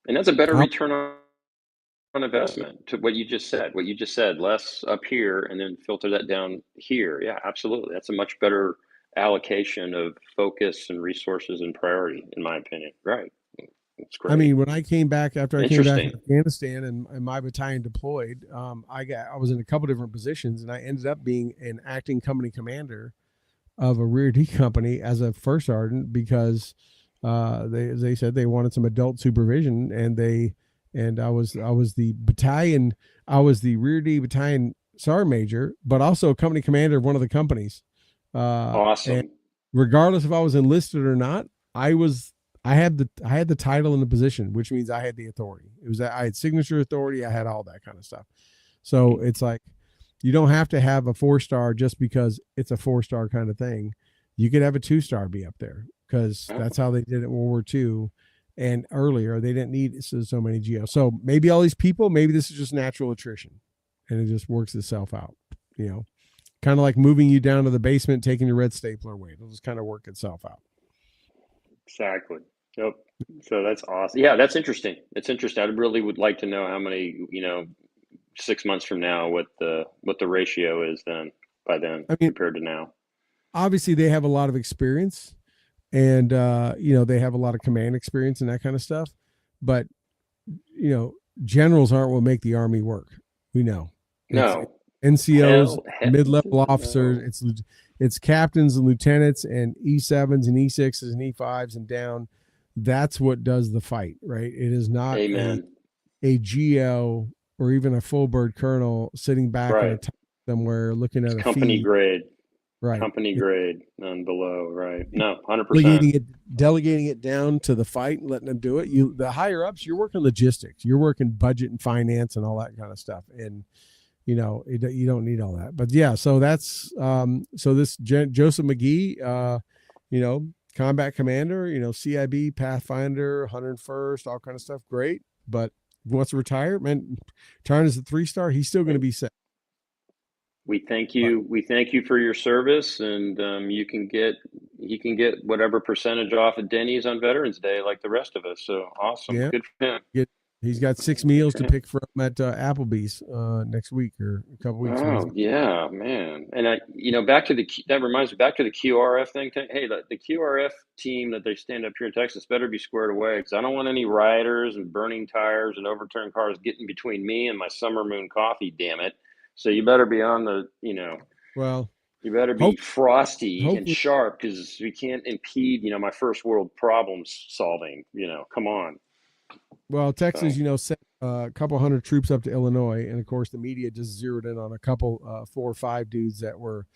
And that's a better I'll, return on investment to what you just said. What you just said, less up here and then filter that down here. Yeah, absolutely. That's a much better allocation of focus and resources and priority, in my opinion. Right. That's I great. mean, when I came back after I came back from Interesting. Afghanistan and my battalion deployed, I was in a couple different positions and I ended up being an acting company commander of a rear D company as a first sergeant because they said they wanted some adult supervision and I was the rear D battalion sergeant major, but also a company commander of one of the companies. And Awesome. regardless if I was enlisted or not, I was I had the title and the position, which means I had the authority. It was that I had signature authority, I had all that kind of stuff. So it's like you don't have to have a 4-star just because it's a 4-star kind of thing. You could have a 2-star be up there because that's how they did it in World War II. And earlier, they didn't need so many GOs. So maybe all these people, maybe this is just natural attrition and it just works itself out, kind of like moving you down to the basement, taking your red stapler away. It'll just kind of work itself out. Exactly. Yep. So that's awesome. Yeah, that's interesting. It's interesting. I really would like to know how many, 6 months from now, what the ratio is then by then I mean, compared to now. obviously they have a lot of experience and they have a lot of command experience and that kind of stuff, but generals aren't what make the Army work. We know it's No. NCOs, Hell mid-level officers, no. it's captains and lieutenants and E7s and E6s and E5s and down. That's what does the fight, right? It is not Amen. a GL or even a full bird colonel sitting back in a Right. tower somewhere looking It's at a company feed. grade. Right. Company grade and below. Right. No, 100%. Delegating it down to the fight and letting them do it. The higher ups, you're working logistics, you're working budget and finance and all that kind of stuff. And you don't need all that. But yeah, so that's so this Joseph McGee, combat commander, CIB, Pathfinder, 101st, all kind of stuff. Great, but wants to retire, man. Retiring as a 3-star, he's still going to be set. We thank But, you. We thank you for your service, and he can get whatever percentage off at Denny's on Veterans Day, like the rest of us. So awesome, yeah, good for him. he's got 6 Good meals for to him. pick from at Applebee's next week or a couple weeks when he's Oh yeah, man. And that reminds me back to the QRF thing. Hey, the QRF team that they stand up here in Texas better be squared away because I don't want any rioters and burning tires and overturned cars getting between me and my summer moon coffee. Damn it! So you better be on well, you better be hope frosty and hopefully. sharp because we can't impede, my first world problems solving. Come on. Well, Texas, So sent a couple hundred troops up to Illinois, and of course, the media just zeroed in on a couple, 4 or 5 dudes that were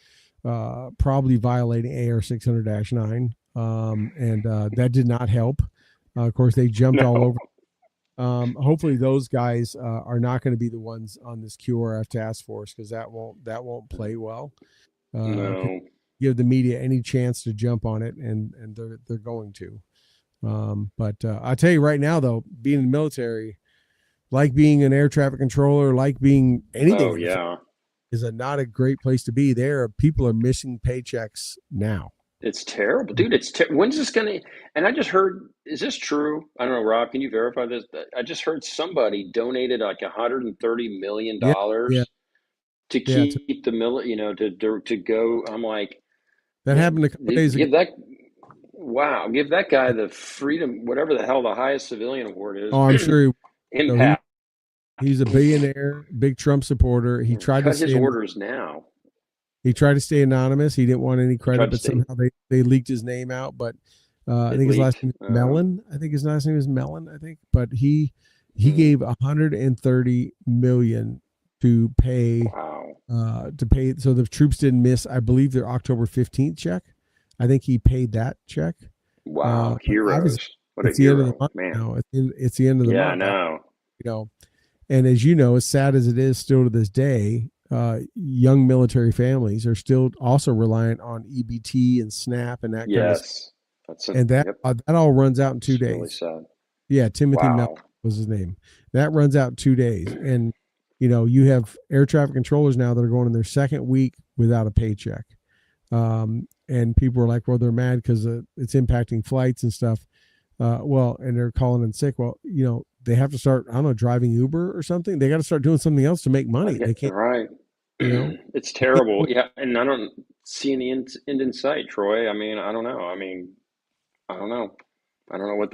probably violating AR 600-9, and that did not help. Of course, they jumped all no, over. Hopefully, those guys are not going to be the ones on this QRF task force because that won't play well. no. Give the media any chance to jump on it, and they're going to. But I tell you right now, though, being in the military, like being an air traffic controller, like being anything Oh in the yeah. is not a great place to be. There, people are missing paychecks now. It's terrible, dude. When's this gonna? And I just heard, is this true? I don't know, Rob. Can you verify this? I just heard somebody donated like Yeah, yeah, $130 to yeah. keep the to go. I'm like, That man, happened a couple of days ago. give that guy the freedom, whatever the hell the highest civilian award is. Oh, I'm sure Impact. he's a billionaire, big Trump supporter. He tried to Cut his stay orders now. He tried to stay anonymous. He didn't want any credit, but Stay. somehow they leaked his name out. But I think his last name is Mellon. I think his last name is Mellon. I think, but he gave 130 million to pay. Wow. To pay so the troops didn't miss. I believe their October 15th check. I think he paid that check. Wow, heroes! What a it's the end of the hero, month, man. no, it's the end of the month. Yeah, I know. You know, and as you know, as sad as it is still to this day, young military families are still also reliant on EBT and SNAP and that kind of stuff. And that all runs out in 2 days. Really sad. Yeah, Timothy Mellon was his name. That runs out in 2 days. And, you know, you have air traffic controllers now that are going in their second week without a paycheck. And people are like, well, they're mad because it's impacting flights and stuff. And they're calling in sick. Well, you know, they have to start, I don't know, driving Uber or something. They got to start doing something else to make money. They can't. Right. You know, it's terrible. Yeah. And I don't see any end in sight, Troy. I mean, I don't know. I don't know what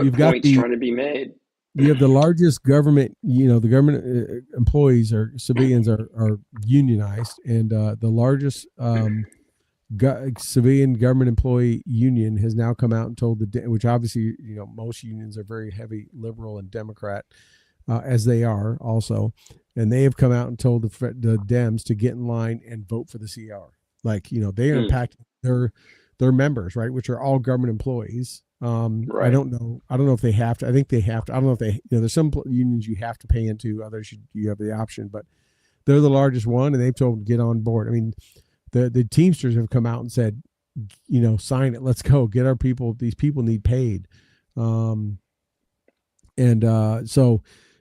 you've got trying to be made. You have the largest government, you know, the government employees or civilians are unionized, and the largest civilian government employee union has now come out and told which obviously, you know, most unions are very heavy liberal and Democrat, as they are also, and they have come out and told the Dems to get in line and vote for the CR. Like, you know, they are impacting their members, right, which are all government employees. Right. I don't know if they have to. I think they have to. I don't know if they, you know, there's some unions you have to pay into, others you have the option, but they're the largest one, and they've told them to get on board. I mean, the Teamsters have come out and said, you know, sign it, let's go, get our people. These people need paid. So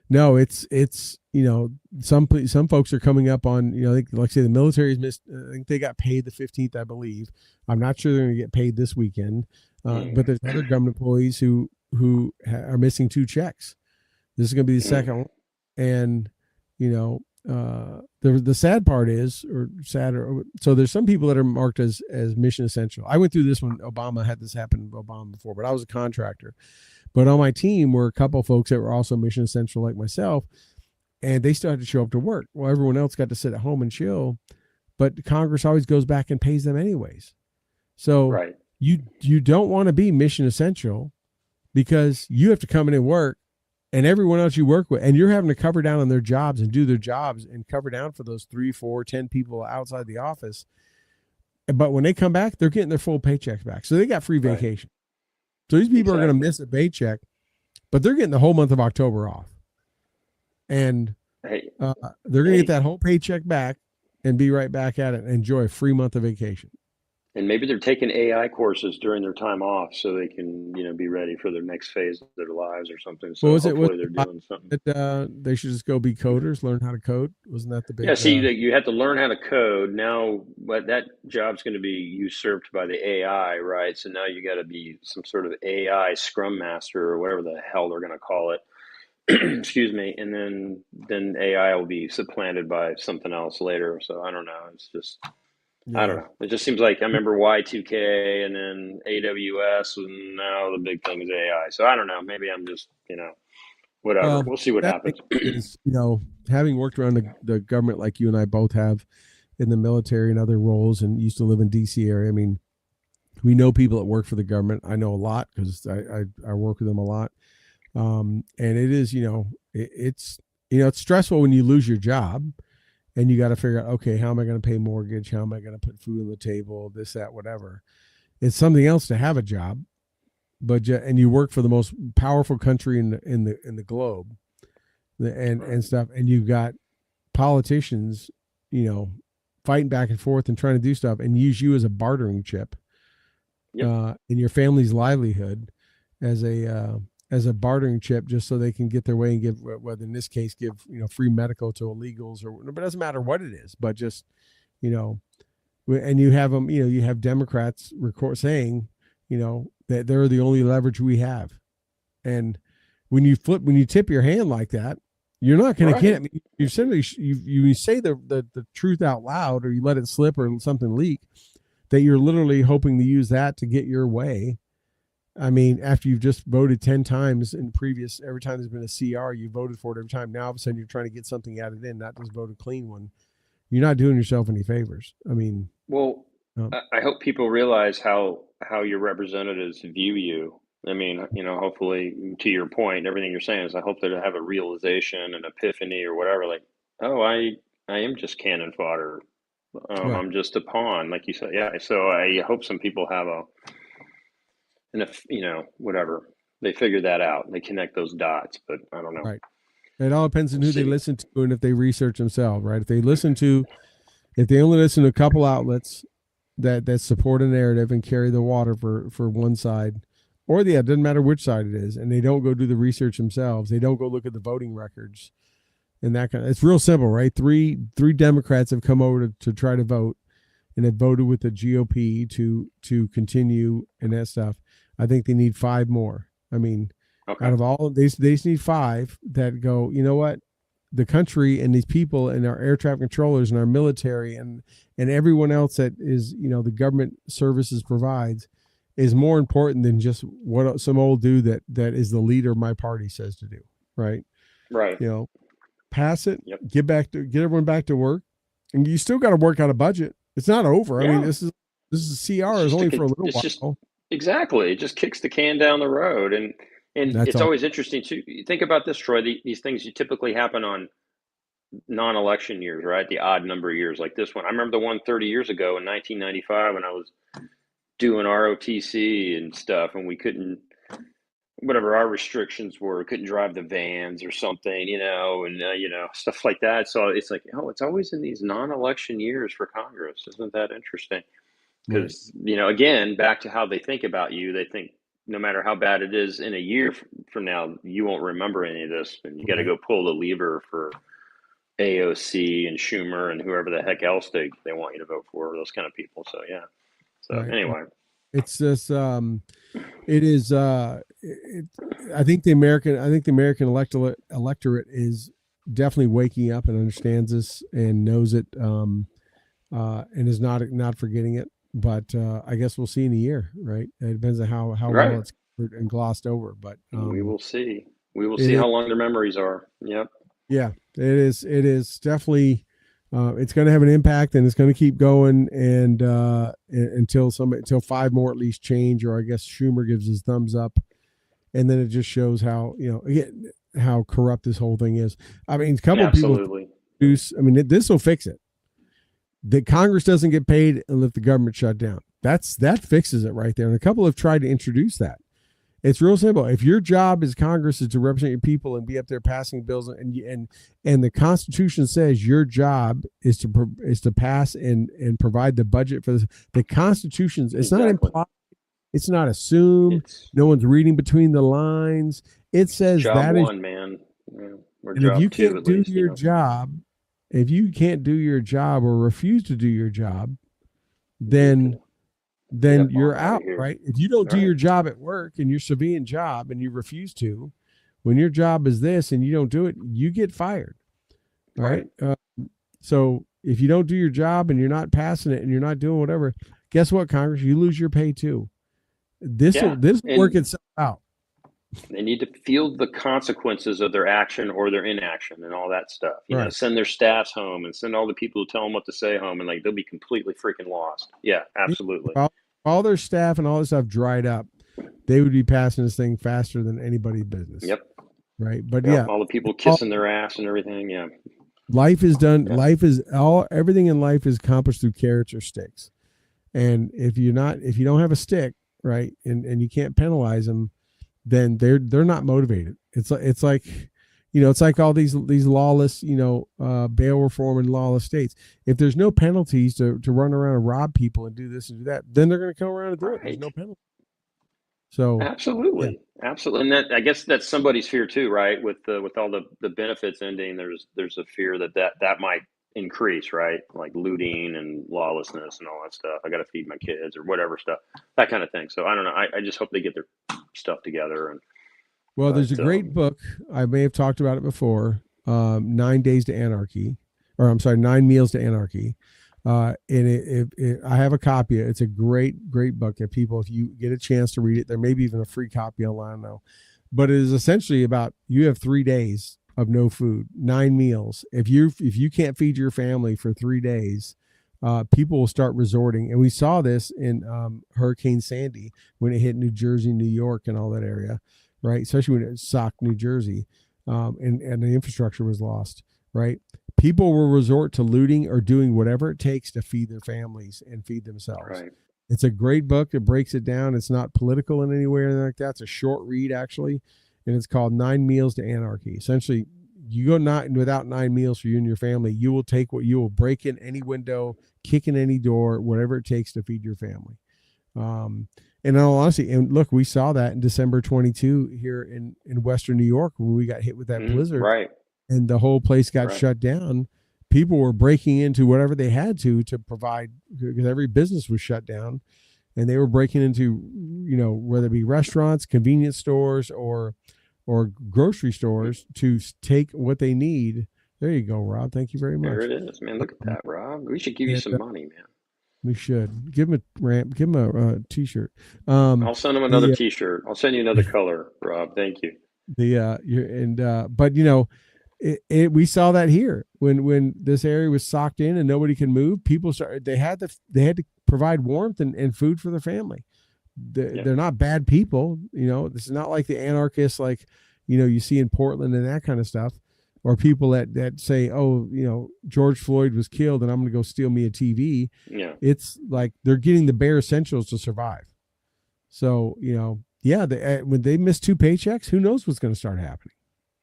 no, it's you know, some folks are coming up on, you know, like say the military's missed. I think they got paid the 15th, I believe. I'm not sure they're going to get paid this weekend. But there's other government employees who are missing 2 checks. This is going to be the second one. And, you know, the sad part is, so there's some people that are marked as mission essential. I went through this when Obama had this happen to Obama before, but I was a contractor. But on my team were a couple of folks that were also mission essential like myself, and they still had to show up to work. Well, everyone else got to sit at home and chill, but Congress always goes back and pays them anyways. So right. You don't want to be mission essential because you have to come in and work, and everyone else you work with, and you're having to cover down on their jobs and do their jobs and cover down for those 3, 4, 10 people outside the office. But when they come back, they're getting their full paychecks back. So they got free vacation. Right. So these people are going to miss a paycheck, but they're getting the whole month of October off. And they're going to get that whole paycheck back and be right back at it and enjoy a free month of vacation. And maybe they're taking AI courses during their time off so they can, you know, be ready for their next phase of their lives or something. So hopefully they're doing something. They should just go be coders, learn how to code. Wasn't that the big? Yeah, see, you have to learn how to code. Now, but that job's going to be usurped by the AI, right? So now you got to be some sort of AI scrum master or whatever the hell they're going to call it. Excuse me. And then AI will be supplanted by something else later. So I don't know. It's just... Yeah. I don't know. It just seems like I remember Y2K and then AWS, and now the big thing is AI. So I don't know. Maybe I'm just, you know, whatever. We'll see what happens. Is, you know, having worked around the government like you and I both have in the military and other roles, and used to live in DC area. I mean, we know people that work for the government. I know a lot because I work with them a lot. And it is, you know, it's stressful when you lose your job. And you got to figure out, okay, how am I going to pay mortgage? How am I going to put food on the table? This, that, whatever. It's something else to have a job, and you work for the most powerful country in the globe, and stuff. And you've got politicians, you know, fighting back and forth and trying to do stuff, and use you as a bartering chip, in your family's livelihood, as a as a bartering chip, just so they can get their way and give, whether in this case, give free medical to illegals, but it doesn't matter what it is, but just and you have them, you have Democrats saying, that they're the only leverage we have, and when you tip your hand like that, you're not going to get. I mean, you simply you say the truth out loud, or you let it slip, or something leak, that you're literally hoping to use that to get your way. I mean, after you've just voted 10 times every time there's been a CR, you voted for it every time. Now all of a sudden you're trying to get something added in, not just vote a clean one. You're not doing yourself any favors. I mean, well, I hope people realize how your representatives view you. I mean, hopefully, to your point, everything you're saying is, I hope they have a realization, an epiphany, or whatever. Like, oh, I am just cannon fodder. right. I'm just a pawn, like you said. Yeah. So I hope some people have whatever, they figure that out. They connect those dots, but I don't know. Right. It all depends on who they listen to and if they research themselves, right? If they only listen to a couple outlets that support a narrative and carry the water for one side, or it doesn't matter which side it is, and they don't go do the research themselves, they don't go look at the voting records and that it's real simple, right? Three Democrats have come over to try to vote, and have voted with the GOP to continue and that stuff. I think they need 5 more. I mean, out of all, they just need 5 that go, you know what? The country and these people and our air traffic controllers and our military and everyone else that is, the government services provides, is more important than just what some old dude that is the leader of my party says to do. Right. Right. Pass it, get everyone back to work. And you still got to work out a budget. It's not over. Yeah. I mean, this is CR is only for a little while. Exactly. It just kicks the can down the road. And it's always interesting too. You think about this, Troy, these things typically happen on non-election years, right? The odd number of years like this one. I remember the one 30 years ago in 1995 when I was doing ROTC and stuff, and we couldn't, whatever our restrictions were, couldn't drive the vans or something, and stuff like that. So it's like, it's always in these non-election years for Congress. Isn't that interesting? Because, again, back to how they think about you, they think no matter how bad it is in a year from now, you won't remember any of this, and you got to go pull the lever for AOC and Schumer and whoever the heck else they want you to vote for, those kind of people. So, yeah. So anyway, it's just, it is, I think the American electorate is definitely waking up and understands this and knows it, and is not forgetting it. But I guess we'll see in a year, right? It depends on how well it's covered and glossed over. But we will see. We will see how long their memories are. Yep. Yeah, it is. It is definitely. It's going to have an impact, and it's going to keep going, and until 5 more at least change, or I guess Schumer gives his thumbs up, and then it just shows how again how corrupt this whole thing is. I mean, a couple of people. I mean, this will fix it. The Congress doesn't get paid unless the government shut down. That fixes it right there. And a couple have tried to introduce that. It's real simple. If your job as Congress is to represent your people and be up there passing bills, and the Constitution says your job is to pass and provide the budget for this, the Constitution's, it's not implied, it's not assumed. No one's reading between the lines. It says job that one, is, man. Yeah, and if you can't do your job. If you can't do your job or refuse to do your job, then you're out, right? If you don't do your job at work and your civilian job and you refuse to, when your job is this and you don't do it, you get fired, right? So if you don't do your job and you're not passing it and you're not doing whatever, guess what, Congress? You lose your pay too. This will work itself out. They need to feel the consequences of their action or their inaction and all that stuff. Send their staffs home and send all the people who tell them what to say home, and they'll be completely freaking lost. Yeah, absolutely. If all their staff and all this stuff dried up, they would be passing this thing faster than anybody's business. Yep. Right. But all the people kissing their ass and everything. Yeah. Life is done. Yeah. Everything in life is accomplished through carrots or sticks. And if you don't have a stick, right, and you can't penalize them, then they're not motivated. It's like all these lawless, bail reform and lawless states. If there's no penalties to run around and rob people and do this and do that, then they're going to come around and do it. There's no penalty. So yeah. absolutely, and that I guess that's somebody's fear too, right? With all the benefits ending, there's a fear that might increase, right? Like looting and lawlessness and all that stuff. I got to feed my kids or whatever stuff, that kind of thing. So I don't know. I just hope they get their stuff together. And Well, there's a but great book. I may have talked about it before. 9 Days to Anarchy, or I'm sorry, 9 Meals to Anarchy. And I have a copy. It's a great book. If you get a chance to read it, there may be even a free copy online now. But it is essentially about you have 3 days of no food, 9 meals. If you can't feed your family for 3 days, people will start resorting. And we saw this in Hurricane Sandy when it hit New Jersey, New York, and all that area, right? Especially when it socked New Jersey, and the infrastructure was lost, right? People will resort to looting or doing whatever it takes to feed their families and feed themselves. right, It's a great book. It breaks it down. It's not political in any way or anything like that. It's a short read, actually, and it's called 9 Meals to Anarchy. Essentially, you go not without 9 meals for you and your family. You will break in any window, kick in any door, whatever it takes to feed your family. And in all honesty, and look, we saw that in December 22 here in Western New York when we got hit with that blizzard right, and the whole place got right, shut down. People were breaking into whatever they had to provide, because every business was shut down, and they were breaking into, whether it be restaurants, convenience stores, or grocery stores to take what they need. There you go, Rob. Thank you very there much. it is, man. Look at that, Rob. We should give you And, some money, man. we should give him a ramp, give him a t-shirt. I'll send them another The T-shirt. I'll send you another color, Rob. Thank you. but we saw that here when this area was socked in and nobody can move. People started. They had to provide warmth and food for their family. Yeah, They're not bad people. This is not like the anarchists like you see in Portland and that kind of stuff, or people that say, oh, George Floyd was killed and I'm going to go steal me a TV. yeah, It's like they're getting the bare essentials to survive. So yeah, when they miss 2 paychecks, who knows what's going to start happening?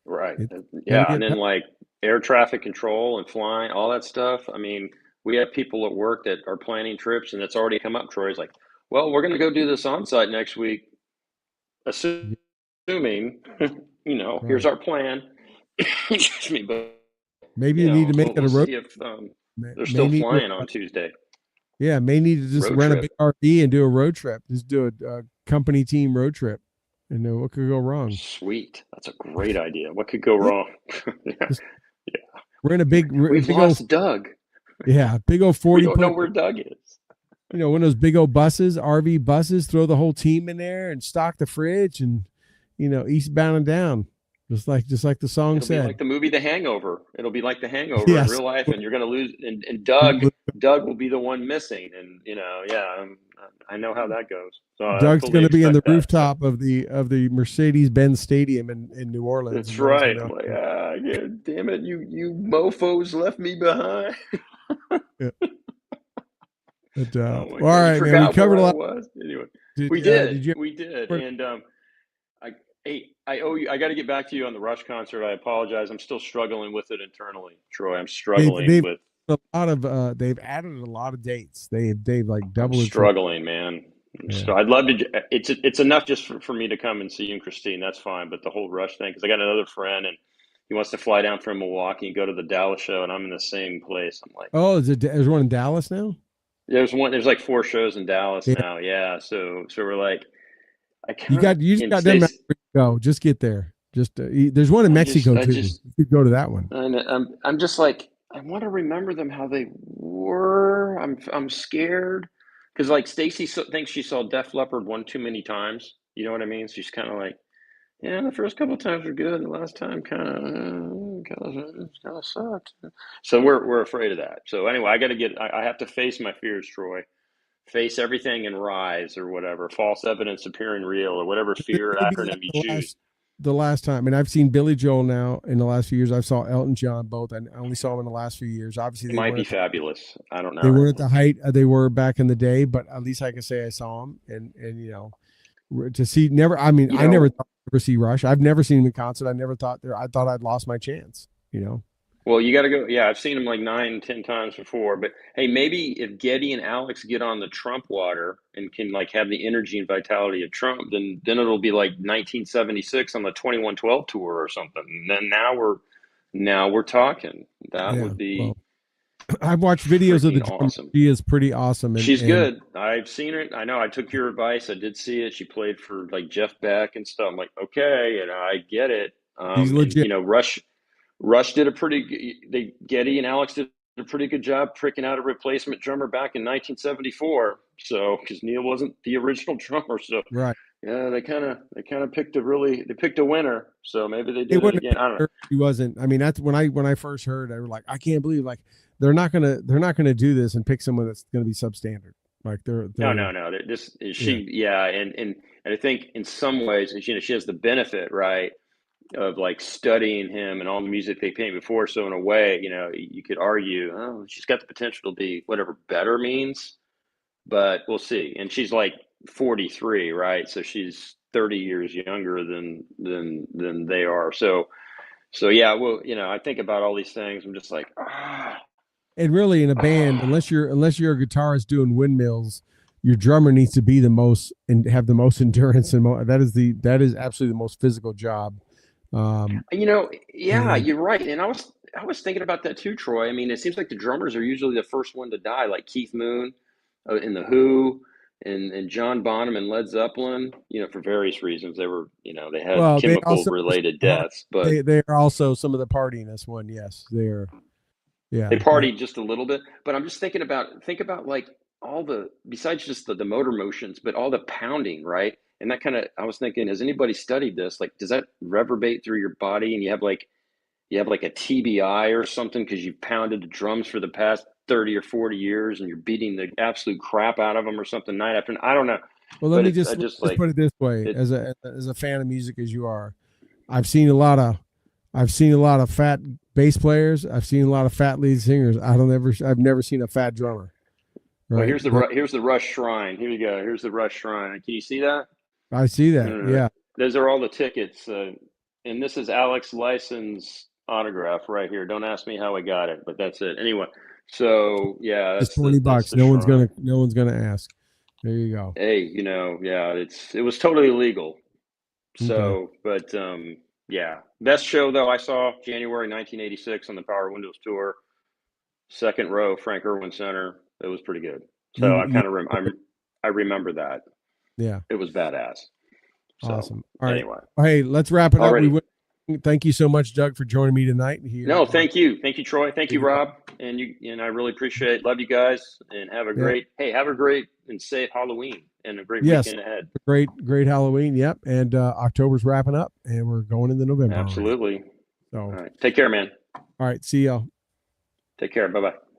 right. It's going to Yeah, and get then tough. like air traffic control and flying, all that stuff. I mean, we have people at work that are planning trips, and it's already come up. Troy's like, "Well, we're going to go do this on site next week, assuming, here's Right. our plan." Excuse me, but Maybe you need to make it we'll a road. see if they're May still need to, flying on Tuesday. yeah, may need to just Road rent a big trip. RV and do a road trip. Just do a company team road trip, and what could go wrong? Sweet. That's a great idea. What could go Yeah, wrong? Yeah, just yeah. rent a We've big old lost Doug. big old We 40 don't know put. where Doug is. One of those big old buses, RV buses. Throw the whole team in there and stock the fridge, and eastbound and down, just like the song It'll be said. like the movie The Hangover. It'll be like The Hangover in Yes, real life, and you're going to lose. And Doug will be the one missing. And yeah, I know how that goes. So I Doug's fully going to be in the expect that. So rooftop of the Mercedes-Benz Stadium in New Orleans, that's and Doug's right. going I'm like, to. yeah, damn it, you mofo's left me behind. Yeah. But Oh my all God, you right, man. We forgot covered where a I lot. was. Anyway, Did we did did, you? we did, and I, hey, I owe you. I got to get back to you on the Rush concert. I apologize. I'm still struggling with it internally, Troy. I'm struggling They've with. a lot of they've added a lot of dates. They've like I'm doubled or tripled. struggling, man. Yeah. So I'd love to. It's enough just for me to come and see you and Christine. That's fine. But the whole Rush thing, because I got another friend and he wants to fly down from Milwaukee and go to the Dallas show, and I'm in the same place. I'm like, Oh, there's one in Dallas now? there's one. There's like 4 shows in Dallas Yeah. now. Yeah. So we're like, I You kind of got you just in got them. Stacy. Go. Just get there. Just there's one in Mexico I too. just You could go to that one. I'm just like I want to remember them how they were. I'm scared because like Stacy thinks she saw Def Leppard one too many times. You know what I mean? She's kind of like, yeah, the first couple of times were good, and the last time kind of sucked. So we're afraid of that. So anyway, I got to get. I have to face my fears, Troy. Face everything and rise or whatever. False evidence appearing real or whatever fear Maybe acronym you choose. the last time. I mean, I've seen Billy Joel now in the last few years. I saw Elton John both. I only saw them in the last few years. Obviously, It might be fabulous. I don't they know. weren't at the height they were back in the day, but at least I can say I saw them. And to see never. I mean, You I never know, thought I'd ever see Rush. I've never seen him in concert. I never thought there. I thought I'd lost my chance. Well, you got to go. Yeah, I've seen him like 9, 10 times before. But hey, maybe if Getty and Alex get on the Trump water and can like have the energy and vitality of Trump, then it'll be like 1976 on the 2112 tour or something. And then now we're talking. That Yeah. would be Well, I've watched videos of the freaking drummer. awesome. She is pretty awesome, She's and good. I've seen it. I know. I took your advice. I did see it. She played for like Jeff Beck and stuff. I'm like, okay, I get it. she's And legit. Rush did a Getty and Alex did a pretty good job pricking out a replacement drummer back in 1974. So because Neil wasn't the original drummer, so Right. yeah, they picked a winner. So maybe they It did it wouldn't again. have I don't know. mattered if he wasn't. I mean, that's when I first heard. I was like, I can't believe like they're not gonna do this and pick someone that's gonna be substandard. Like No, they're no, no. This is yeah. she. Yeah, and I think in some ways, she has the benefit, right, of like studying him and all the music they played before. So in a way, you could argue, oh, she's got the potential to be whatever better means, but we'll see. And she's like 43, right? So she's 30 years younger than they are. So yeah, well, I think about all these things. I'm just like, And really, in a band, ah. unless you're a guitarist doing windmills, your drummer needs to be the most and have the most endurance and that is absolutely the most physical job. Um, Yeah, and you're right. And I was thinking about that too, Troy. I mean, it seems like the drummers are usually the first one to die, like Keith Moon in the Who, and John Bonham and Led Zeppelin. For various reasons, they had well, they chemical also related deaths, but they are also some of the partyiness one. Yes, they are. they Yeah, yeah. partied just a little bit. But I'm just think about like all the besides just the motor motions, but all the pounding, right? And that I was thinking, has anybody studied this? Like, does that reverberate through your body, and you have like a TBI or something because you've pounded the drums for the past 30 or 40 years and you're beating the absolute crap out of them or something night after night. I don't know, Well, let but me it's I just just just like put it this way: it. as a fan of music as you are, I've seen a lot of fat bass players. I've seen a lot of fat lead singers. I've never seen a fat drummer. Well, Right? here's the Rush Shrine. Here you go. Here's the Rush Shrine. Can you see that? I see that. Uh, Yeah. those are all the tickets, and this is Alex Lyson's autograph right here. Don't ask me how I got it, but that's it. Anyway, so yeah, Just that's the that's $20. the shrine. No one's gonna ask. There you go. Hey, yeah, it was totally legal. Okay. So, but yeah, best show though I saw January 1986 on the Power Windows tour, second row, Frank Irwin Center. It was pretty good. So You I you kind of I remember that. yeah. It was badass. So Awesome. All right. anyway, Well, hey, let's wrap it up. already. Thank you so much, Doug, for joining me tonight here No, on thank you, Troy, thank you, Big Rock. Rob, and I really appreciate. Love you guys, and Yeah. have a great and safe Halloween and a great Yes. weekend ahead. Great Halloween. Yep. And October's wrapping up, and we're going into November already. Absolutely. All So, right, take care, man. all right. See y'all. Take care. Bye bye.